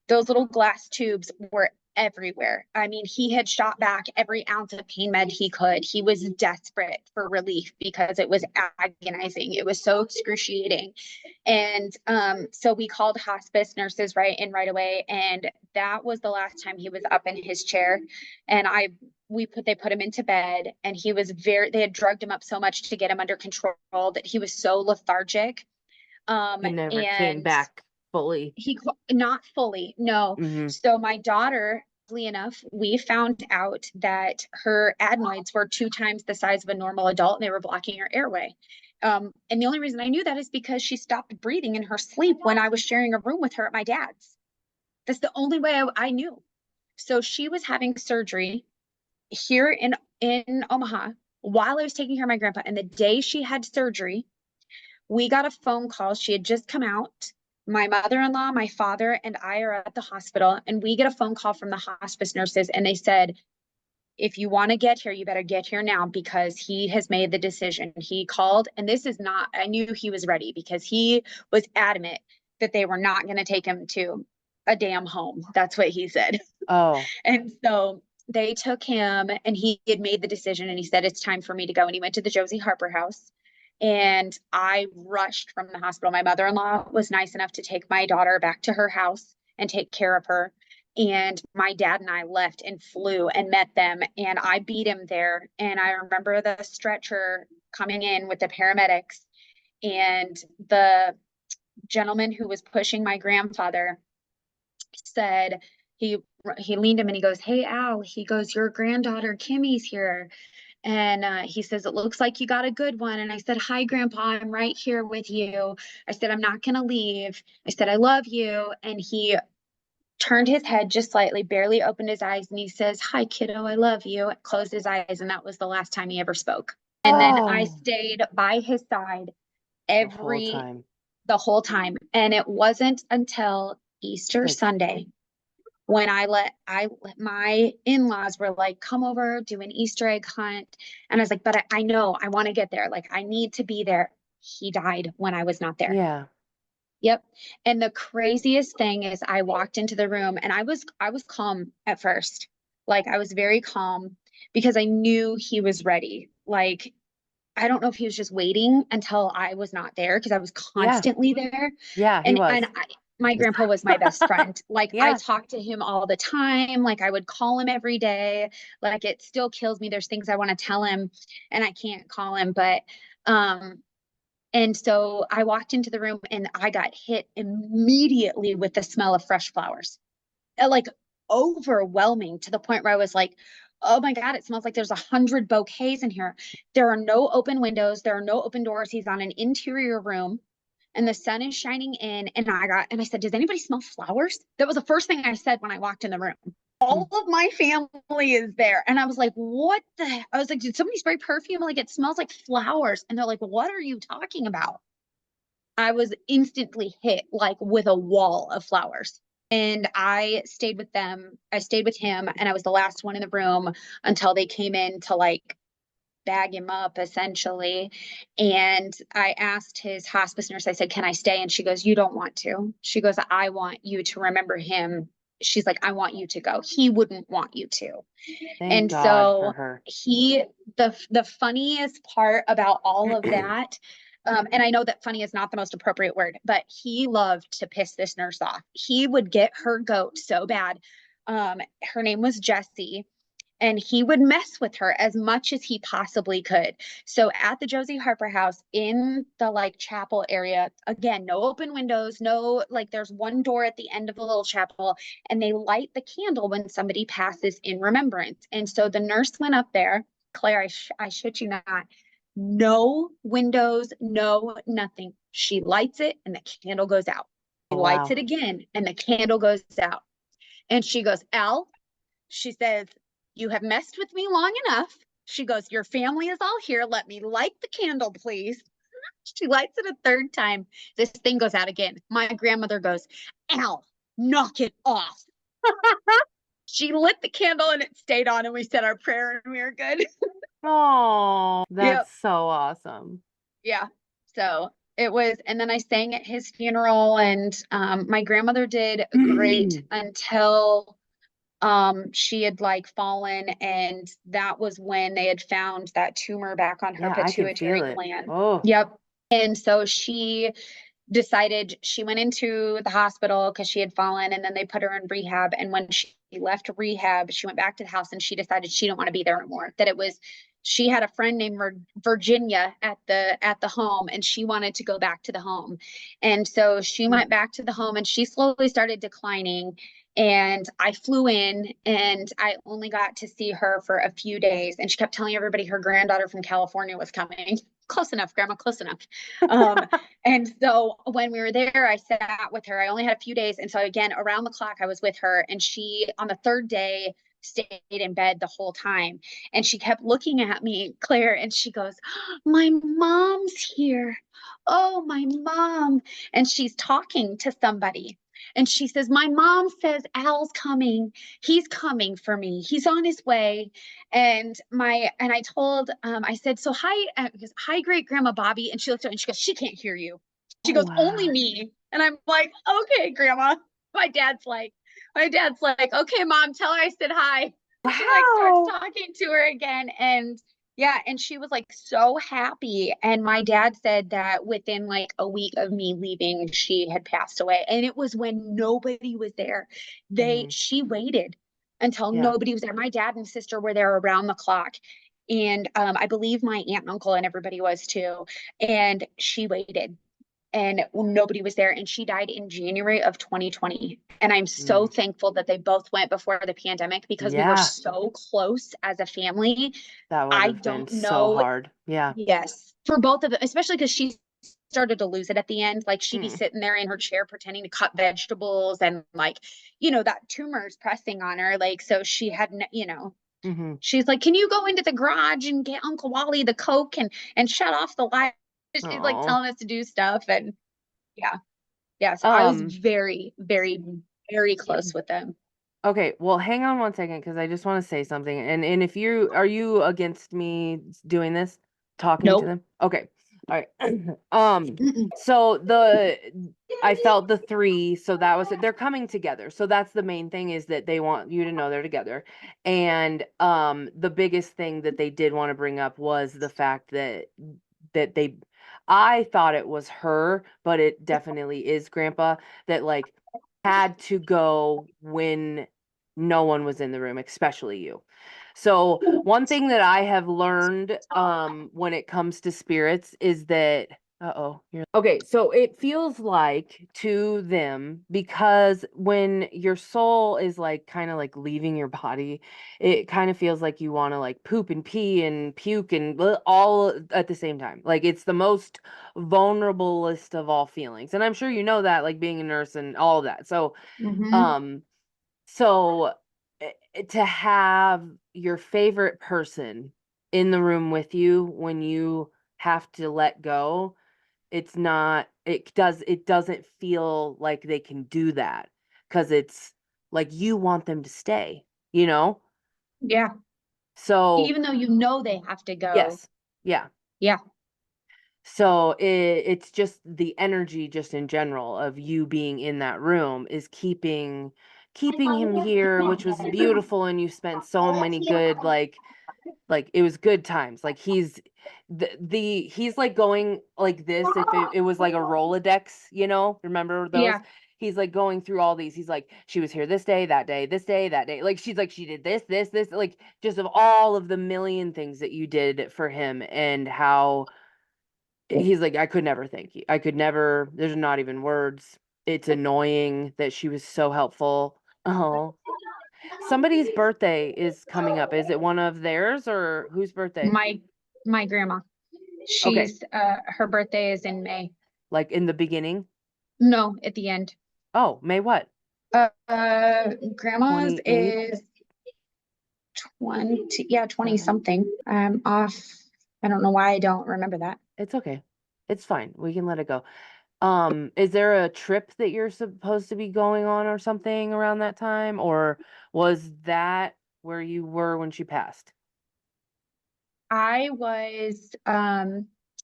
Those little glass tubes were everywhere. I mean, he had shot back every ounce of pain med he could. He was desperate for relief because it was agonizing. It was so excruciating. And so we called hospice nurses right away. And that was the last time he was up in his chair. And they put him into bed, and they had drugged him up so much to get him under control that he was so lethargic. He never came And back fully. he not fully, no. Hmm. So my daughter, enough, we found out that her adenoids were 2 times the size of a normal adult, and they were blocking her airway. And the only reason I knew that is because she stopped breathing in her sleep when I was sharing a room with her at my dad's. That's the only way I knew. So she was having surgery here in Omaha while I was taking care of my grandpa. And the day she had surgery, we got a phone call. She had just come out. My mother-in-law, my father, and I are at the hospital, and we get a phone call from the hospice nurses, and they said, if you want to get here, you better get here now because he has made the decision. He called, and this is not, I knew he was ready because he was adamant that they were not going to take him to a damn home. That's what he said. Oh, And so they took him, and he had made the decision, and he said, it's time for me to go. And he went to the Josie Harper house. And I rushed from the hospital. My mother-in-law was nice enough to take my daughter back to her house and take care of her. And my dad and I left and flew and met them. And I beat him there. And I remember the stretcher coming in with the paramedics. And the gentleman who was pushing my grandfather said, he leaned him and he goes, hey, Al, he goes, your granddaughter Kimmy's here. And he says, it looks like you got a good one. And I said, hi, Grandpa, I'm right here with you. I said, I'm not going to leave. I said, I love you. And he turned his head just slightly, barely opened his eyes. And he says, hi, kiddo, I love you. Closed his eyes. And that was the last time he ever spoke. And then I oh, stayed by his side the whole every, time. the whole time. And it wasn't until Easter Like, Sunday when my in-laws were like, come over, do an Easter egg hunt. And I was like, but I know I want to get there. Like, I need to be there. He died when I was not there. yeah, Yep. And the craziest thing is I walked into the room, and I was calm at first. Like, I was very calm because I knew he was ready. Like, I don't know if he was just waiting until I was not there because I was yeah, constantly there. yeah, he And was. my grandpa was my best friend. Like, I Yeah. talked to him all the time. Like, I would call him every day. Like, it still kills me. There's things I want to tell him and I can't call him. But and so I walked into the room, and I got hit immediately with the smell of fresh flowers. Like, overwhelming to the point where I was like, oh my God, it smells like there's 100 bouquets in here. There are no open windows. There are no open doors. He's on an interior room, and the sun is shining in. And I said, does anybody smell flowers? That was the first thing I said when I walked in the room. All Mm. of my family is there. And I was like, I was like, did somebody spray perfume? Like, it smells like flowers. And they're like, what are you talking about? I was instantly hit like with a wall of flowers. And I stayed with them. I stayed with him, and I was the last one in the room until they came in to like bag him up essentially. And I asked his hospice nurse, I said, can I stay? And she goes, you don't want to. She goes, I want you to remember him. She's like, I want you to go. He wouldn't want you to. Thank And God for so her. the funniest part about all of that, and I know that funny is not the most appropriate word, but he loved to piss this nurse off. He would get her goat so bad. Her name was Jessie, and he would mess with her as much as he possibly could. So at the Josie Harper house in the like chapel area, again, no open windows, no, like, there's one door at the end of the little chapel, and they light the candle when somebody passes in remembrance. And so the nurse went up there, Claire, I shit you not, no windows, no nothing. She lights it and the candle goes out. She Oh, lights wow. it again and the candle goes out. And she goes, Al, she says, you have messed with me long enough. She goes, your family is all here. Let me light the candle, please. She lights it a third time. This thing goes out again. My grandmother goes, Al, knock it off. She lit the candle and it stayed on, and we said our prayer and we were good. Oh, Yep. that's so awesome. Yeah. So it was, and then I sang at his funeral, and my grandmother did great until she had like fallen, and that was when they had found that tumor back on her Yeah, I can feel pituitary it. gland. Oh, Yep. And so she decided, she went into the hospital because she had fallen, and then they put her in rehab. And when she left rehab, she went back to the house and she decided she didn't want to be there anymore. That it was, she had a friend named Virginia at the home, and she wanted to go back to the home. And so she went back to the home, and she slowly started declining. And I flew in, and I only got to see her for a few days. And she kept telling everybody her granddaughter from California was coming. Close enough, grandma, close enough. Um, and so when we were there, I sat with her. I only had a few days. And so again, around the clock, I was with her. And she, on the third day, stayed in bed the whole time. And she kept looking at me, Claire, and she goes, my mom's here. Oh, my mom. And she's talking to somebody. And she says, my mom says Al's coming. He's coming for me. He's on his way. And I told, I said, so hi, because hi, great grandma Bobby. And she looked at me and she goes, she can't hear you. She oh goes, only wow. me. And I'm like, okay, grandma. My dad's like, my dad's like, okay, mom, tell her I said hi. She like starts Wow. talking to her again. And yeah, and she was like so happy. And my dad said that within like a week of me leaving, she had passed away. And it was when nobody was there. Hmm. She waited until Yeah. nobody was there. My dad and sister were there around the clock. And I believe my aunt and uncle and everybody was too. And she waited, and nobody was there. And she died in January of 2020. And I'm so Mm. thankful that they both went before the pandemic, because we were Yeah, so close as a family. that would I have been don't so know. hard. Yeah. Yes, for both of them, especially because she started to lose it at the end. Like she'd be Mm. sitting there in her chair pretending to cut vegetables, and like, you know, that tumor's pressing on her. Like, so she had, Hmm. she's like, can you go into the garage and get Uncle Wally the Coke and shut off the light? She's like Oh. telling us to do stuff. And yeah, yeah. So I was Um, very, very, very close with them. okay, well, hang on one second because I just want to say something. And if you are you against me doing this, talking to Nope. them? Okay. All right. Um, Mm-mm. so I felt the three, so that was it. They're coming together. So that's the main thing, is that they want you to know they're together. And the biggest thing that they did want to bring up was the fact that they I thought it was her, but it definitely is grandpa, that like had to go when no one was in the room, especially you. So one thing that I have learned when it comes to spirits is that uh-oh, okay, so it feels like to them, because when your soul is like kind of like leaving your body, it kind of feels like you want to like poop and pee and puke and all at the same time. Like it's the most vulnerablest of all feelings. And I'm sure you know that, like being a nurse and all of that. So Mm-hmm. um so to have your favorite person in the room with you when you have to let go, it doesn't feel like they can do that, because it's like you want them to stay, you know? Yeah. So Even though you know they have to go. yes. Yeah. Yeah. So it's just the energy just in general of you being in that room is keeping him here, which was beautiful, and you spent so many good like it was good times. Like he's like going like this, if it was like a Rolodex, remember those? Yeah. He's like going through all these. He's like, she was here this day, that day, this day, that day. Like she's like, she did this, like just of all of the million things that you did for him, and how he's like, I could never thank you. I could never, there's not even words. It's annoying that she was so helpful. Oh, somebody's birthday is coming up. Is it one of theirs, or whose birthday? My my grandma. Okay. She's her birthday is in May. Like in the beginning? No, at the end. Oh, May what? Grandma's 28th? is 20 something. I'm off. I don't know why I don't remember that. It's okay. It's fine. We can let it go. Is there a trip that you're supposed to be going on or something around that time? Or was that where you were when she passed? I was,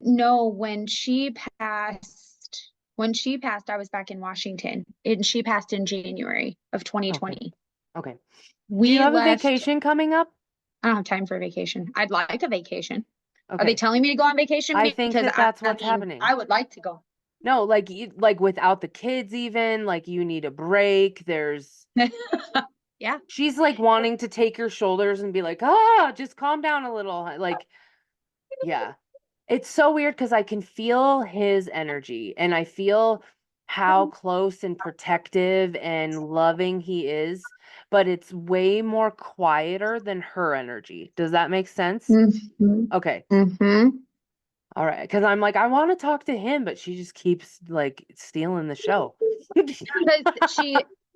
no, when she passed, I was back in Washington and she passed in January of Okay. 2020. Okay. Do you We have a left, vacation coming up? I don't have time for vacation. I'd like a vacation. Are they Okay. telling me to go on vacation? I think Because that that's I what's mean, happening. I would like to go. No, like like without the kids even, like you need a break. Yeah. She's like wanting to take your shoulders and be like, "Ah, just calm down a little." Like, yeah. It's so weird because I can feel his energy and I feel how close and protective and loving he is, but it's way more quieter than her energy. Does that make sense? Mm-hmm. Okay. Mm-hmm. All right. Because I'm like, I want to talk to him, but she just keeps like stealing the show. Because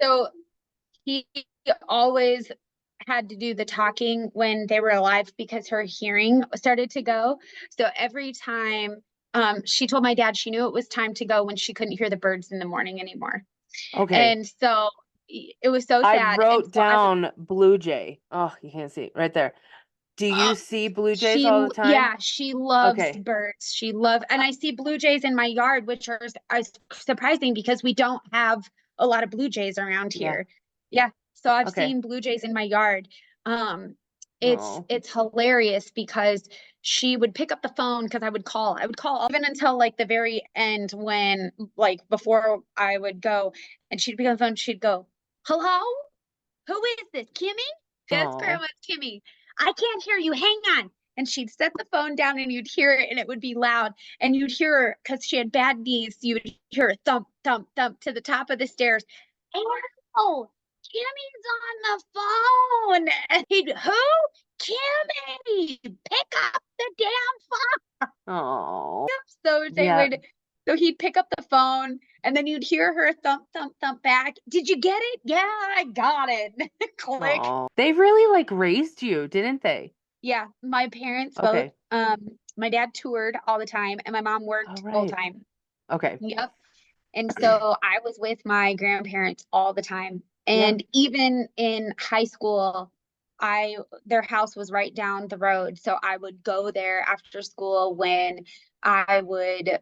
so he always had to do the talking when they were alive because her hearing started to go. So every time she told my dad she knew it was time to go when she couldn't hear the birds in the morning anymore. Okay. And so it was so I sad. And wrote so I would, down Blue Jay. Oh, you can't see it right there. Do you see Blue Jays she, all the time? yeah, she loves Okay. birds. She loves, and I see blue jays in my yard, which are surprising because we don't have a lot of blue jays around Yeah. here. Yeah, so I've Okay. seen blue jays in my yard. Um, Oh. it's hilarious because she would pick up the phone because I would call even until like the very end when like before I would go, and she'd pick up the phone. She'd go, "Hello, who is this, Kimmy?" Yes, Oh. Grandma's Kimmy. I can't hear you. Hang on. And she'd set the phone down and you'd hear it and it would be loud. And you'd hear her because she had bad knees. You would hear her thump, thump, thump to the top of the stairs. Oh, Kimmy's on the phone. And he'd, who? Kimmy, pick up the damn phone. Oh. So they Yeah. would, so he'd pick up the phone and then you'd hear her thump, thump, thump back. Did you get it? Yeah, I got it. Click. Oh. They really like raised you, didn't they? Yeah, my parents both. Okay. My dad toured all the time, and my mom All worked full right. time. Okay. Yep. And so I was with my grandparents all the time. Yeah. And even in high school, I their house was right down the road, so I would go there after school when I would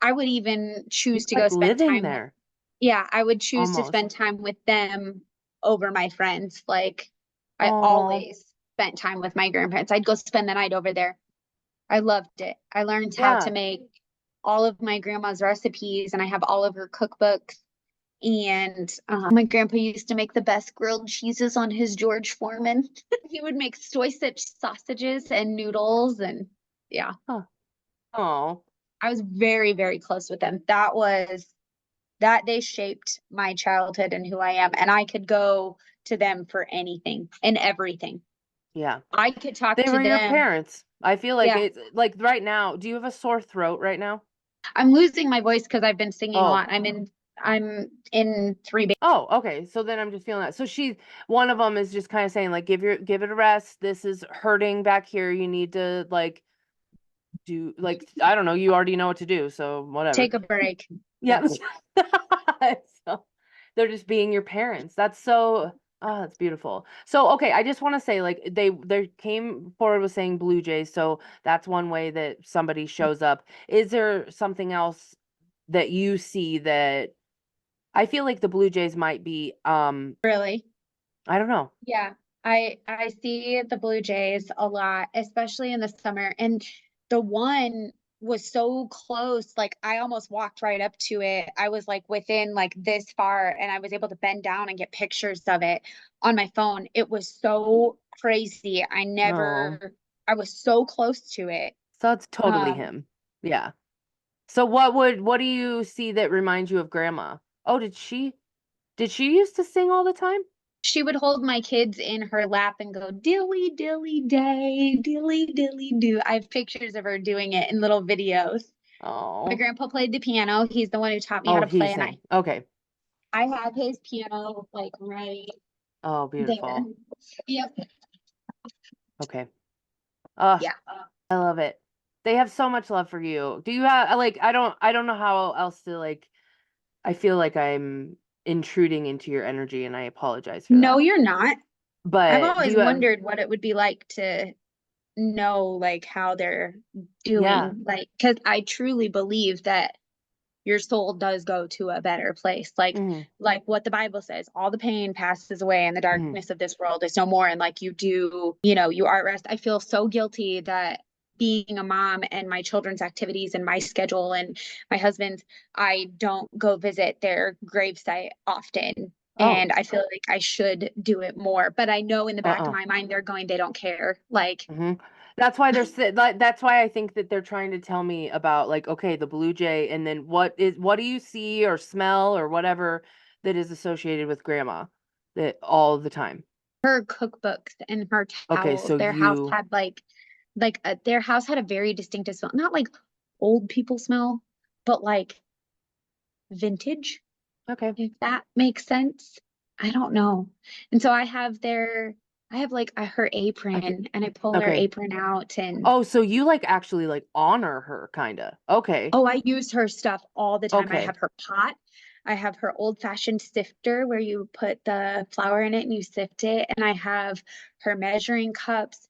I would even You're choose to go like spend living time with, there yeah, I would choose to almost. spend time with them over my friends. Like I Oh. always spent time with my grandparents. I'd go spend the night over there. I loved it. I learned how to Yeah. make all of my grandma's recipes and I have all of her cookbooks. And my grandpa used to make the best grilled cheeses on his George Foreman. He would make soy sausages and noodles. And yeah, Huh. Oh. I was very, very close with them. That they shaped my childhood and who I am. And I could go to them for anything and everything. Yeah. I could talk They to were your them. parents. I feel like Yeah. it's like right now. Do you have a sore throat right now? I'm losing my voice because I've been singing a Oh. lot. I'm in three babies. Oh, okay. So then I'm just feeling that. So one of them is just kind of saying like, give it a rest. This is hurting back here. You need to like do like I don't know. You already know what to do. So whatever. Take a break. Yeah. Yeah. So they're just being your parents. That's so that's beautiful. So okay, I just want to say like they came forward with saying Blue Jays, so that's one way that somebody shows up. Is there something else that you see that I feel like the Blue Jays might be Really? I don't know. Yeah. I see the Blue Jays a lot, especially in the summer. And the one was so close, like I almost walked right up to it. I was like within like this far and I was able to bend down and get pictures of it on my phone. It was so crazy. No. I was so close to it. So it's totally Um, him. Yeah. So what do you see that reminds you of grandma? Oh, did she used to sing all the time? she would hold my kids in her lap and go dilly dilly day, dilly dilly do. I have pictures of her doing it in little videos. My Oh. grandpa played the piano. He's the one who taught me how Oh, to he play, and sang. Okay. I have his piano like right Oh, there. beautiful. Yep. Okay. Uh, Yeah. I love it. They have so much love for you. Do you have like I don't know how else to like I feel like I'm intruding into your energy and I apologize for No, that. you're not. I've But do always you have wondered what it would be like to know like how they're yeah. doing, like, because I truly believe that your soul does go to a better place. Mhm. Like what the Bible says, all the pain passes away and the Mhm. darkness of this world is no more. And like you do, you are at rest. I feel so guilty that being a mom and my children's activities and my schedule and my husband's, I don't go visit their gravesite often. Oh. And I feel like I should do it more. But I know in the back of Uh-uh. my mind, they're going, they don't care. Like, Mhm. That's why that's why I think that they're trying to tell me about like okay, the blue jay and then what do you see or smell or whatever that is associated with grandma that all the time. her cookbooks and her Okay, towels. so Their house you had their house had a very distinctive smell. Not like old people smell, but like vintage, okay. if that makes sense. I don't know. And so I have like her I could apron and I pull her okay. apron out and Oh, so you like actually like honor her kinda. Okay. oh, I use her stuff all the time. I Okay. have her pot. I have her old-fashioned sifter where you put the flour in it and you sift it. And I have her measuring cups.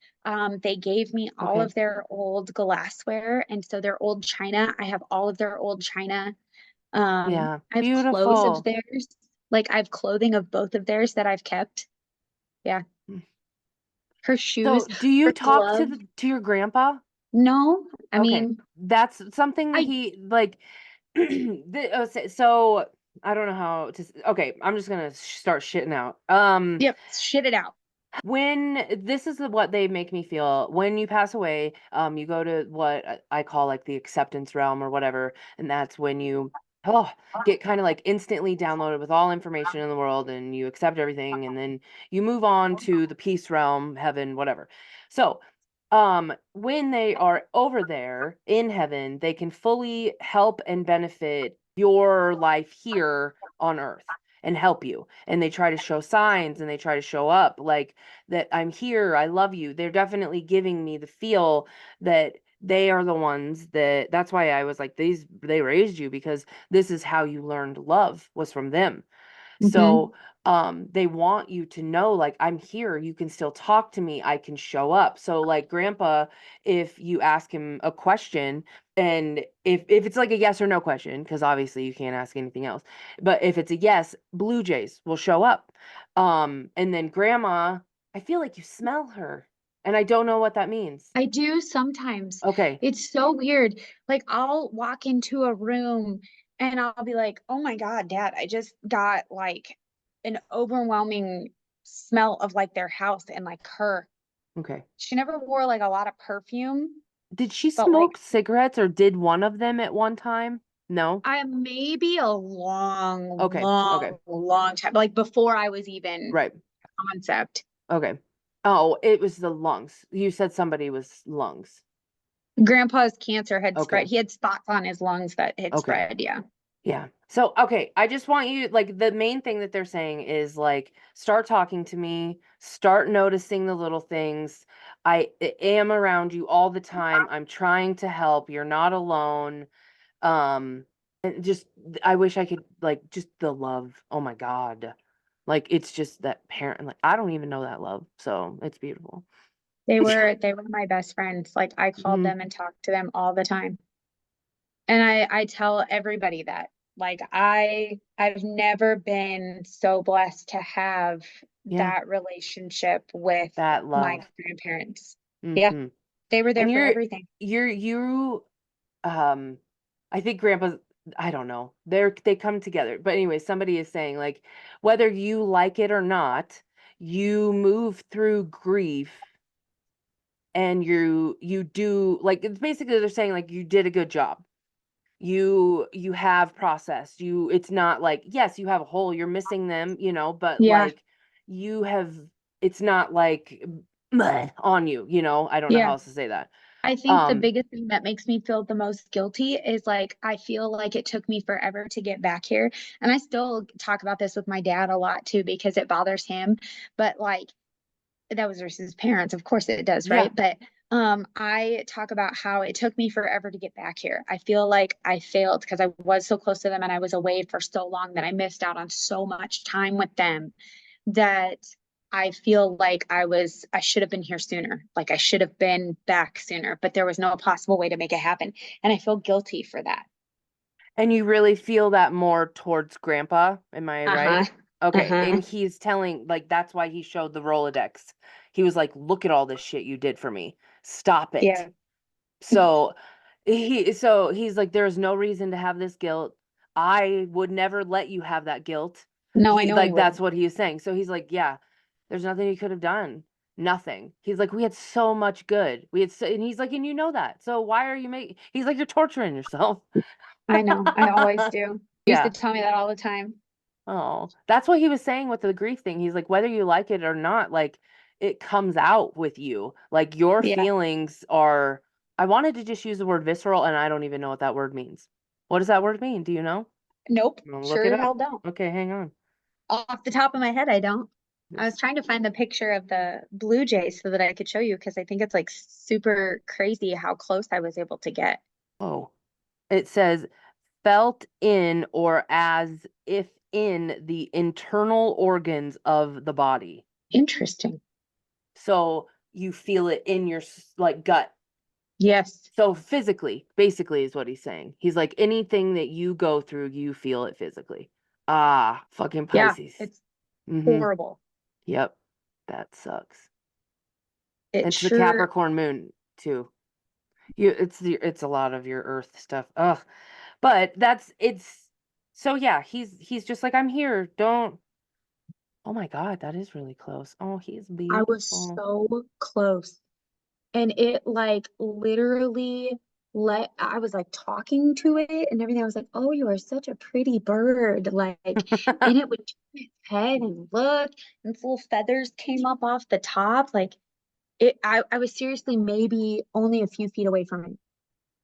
They gave me all Okay. of their old glassware, and so their old china. I have all of their old china. Yeah. I have clothes of Beautiful. theirs. Like I have clothing of both of theirs that I've kept. Yeah. Mm. Her So, shoes, do you her talk to gloves. to your grandpa? No, I Okay. mean, That's something I, he like so I don't know how to okay, I'm just going to start shitting out. yep, shit it out. When this is what they make me feel when you pass away, you go to what I call like the acceptance realm or whatever, and that's when you oh, get kind of like instantly downloaded with all information in the world and you accept everything and then you move on to the peace realm, heaven, whatever. So, when they are over there in heaven, they can fully help and benefit your life here on earth and help you. And they try to show signs and they try to show up like that I'm here, I love you. They're definitely giving me the feel that they are the ones that's why I was like they raised you because this is how you learned love was from them. Hmm. So they want you to know like I'm here, you can still talk to me, I can show up. So like grandpa, if you ask him a question and if it's like a yes or no question, because obviously you can't ask anything else, but if it's a yes, blue jays will show up. And then grandma, I feel like you smell her and I don't know what that means. I do sometimes. Okay. It's so weird. Like I'll walk into a room and I'll be like, "Oh my God, Dad, I just got like an overwhelming smell of like their house and like her." Okay. She never wore like a lot of perfume, Did she but like smoke cigarettes or did one of them at one time? No. I maybe a long, Okay. Okay. long, long time, like before I was even Right. a concept. Okay. Oh, it was the lungs. You said somebody was lungs. Grandpa's cancer had Okay. spread. He had spots on his lungs that had Okay. spread. Yeah. Yeah. So, okay, I just want you like the main thing that they're saying is like start talking to me, start noticing the little things. Am around you all the time. I'm trying to help. You're not alone. And just I wish I could like just the love. Oh my God. Like it's just that parent like I don't even know that love. So, it's beautiful. They were my best friends. Like I called Mhm. them and talked to them all the time. And I tell everybody that. Like I've never been so blessed to have Yeah, that relationship with that my love. grandparents. Yeah, Mhm. they were there And for everything. you um I think grandpa's I don't know. They come together. But anyway, somebody is saying like whether you like it or not, you move through grief and you do like it's basically they're saying like you did a good job. You have processed. It's not like yes, you have a hole, you're missing them, but Yeah. like you have it's not like bleh on you, I don't know how Yeah. else to say that. I think the Um biggest thing that makes me feel the most guilty is like I feel like it took me forever to get back here. And I still talk about this with my dad a lot too because it bothers him. But like that was versus parents. Of course it does, Yeah. right? But I talk about how it took me forever to get back here. I feel like I failed because I was so close to them and I was away for so long that I missed out on so much time with them that I feel like I should have been here sooner. Like I should have been back sooner, but there was no possible way to make it happen. And I feel guilty for that. And you really feel that more towards grandpa, am I Uh-huh. right? Okay. Uh-huh. And he's telling, like, that's why he showed the Rolodex. He was like, look at all this shit you did for me. Stop it. Yeah. So he's like, there's no reason to have this guilt. I would never let you have that guilt. No, I He know he like that's wouldn't. what he is saying. So he's like, yeah, there's nothing you could have done. Nothing. He's like, we had so much good. We had so, and he's like, and you know that. So why are you making? He's like, you're torturing yourself. I know. I always do. He used to Yeah. tell me that all the time. Oh, that's what he was saying with the grief thing. He's like, whether you like it or not, like it comes out with you. Like your Yeah. feelings are, I wanted to just use the word visceral, and I don't even know what that word means. What does that word mean? Do you know? Nope. Look it Sure up. hell don't. Okay, hang on. Off the top of my head, I don't. I was This, trying to find the picture of the Blue Jays so that I could show you because I think it's like super crazy how close I was able to get. oh, it says felt in or as if in the internal organs of the body. Interesting. So you feel it in your like gut. Yes. So physically, basically, is what he's saying. He's like, anything that you go through, you feel it physically. Ah, fucking Yeah. Pisces. It's Mm-hmm. horrible. Yep. That sucks. It It's the sure, Capricorn moon too. It's a lot of your Earth stuff. Ugh. But it's so yeah, he's just like, I'm here. Don't. Oh my God, that is really close. Oh, he's I was beautiful. so close. And it like literally I was like talking to it and everything. I was like, oh, you are such a pretty bird. Like, and it would turn its head and look, and its little feathers came up off the top. Like I was seriously maybe only a few feet away from it.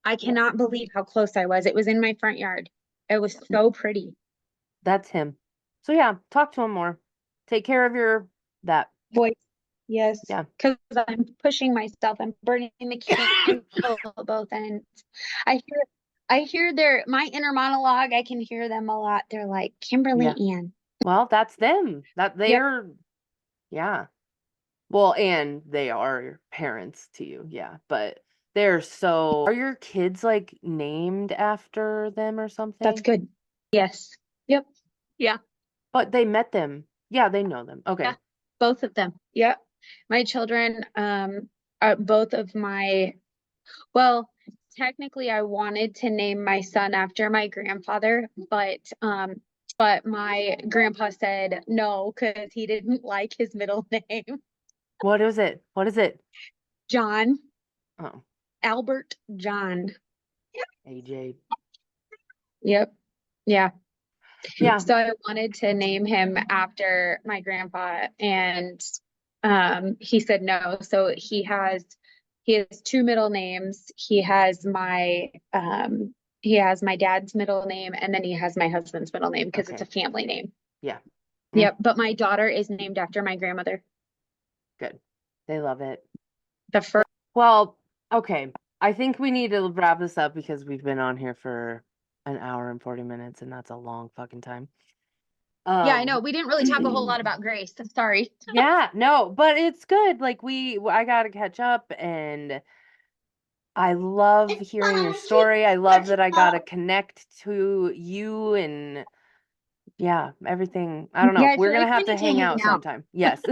I Yeah, cannot believe how close I was. It was in my front yard. It was so pretty. that's him. So yeah, talk to him more. Take care of your that. Voice, yes, Yeah. because I'm pushing myself. I'm burning the candle at both ends. I hear, I hear my inner monologue. I can hear them a lot. They're like, Kimberly Yeah. Ann. Well, that's them. That Yep, they're yeah. Well, and they are your parents to you. Yeah, but they're so are your kids like named after them or that's something? good. Yes. Yep. Yeah. But they met them. Yeah, they know them. Yeah. Okay. Both of them. Yep. My children, are both of my, well, technically I wanted to name my son after my grandfather, but my grandpa said no because he didn't like his middle name. What is it? What is it? John, Oh, Albert John. AJ. Yep. Yeah. Yeah. So I wanted to name him after my grandpa and he said no. So he has two middle names. He has my dad's middle name and then he has my husband's middle name because it's a Okay. family name. Yeah. Mm, Yep, but my daughter is named after my grandmother. good. They love it. The first. Well, okay. I think we need to wrap this up because we've been on here for an hour and 40 minutes, and that's a long fucking time. Yeah, I know. Um, We didn't really talk a whole lot about Grace. Sorry. yeah, no, but it's good. Like I gotta catch up, and I love hearing your story. I love that I got to connect to you and yeah, everything. I don't Yeah, know. I We're feel going to like we have to need to hang hang out out. sometime. Yes.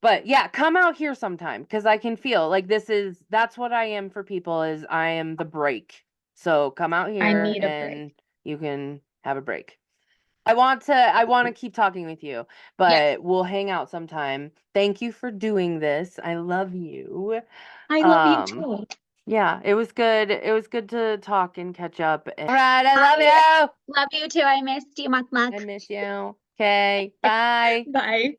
But yeah, come out here sometime because I can feel like that's what I am for people is I am the break. So come out I here need a break. and you can have a break. I want to keep talking with you, Yes. but we'll hang out sometime. Thank you for doing this. I love you. I love you Um too. yeah, it was good. It was good to talk and catch up. All right, I love I you. love you too. I missed you, Muck I Muck. miss you. Okay, bye. Bye.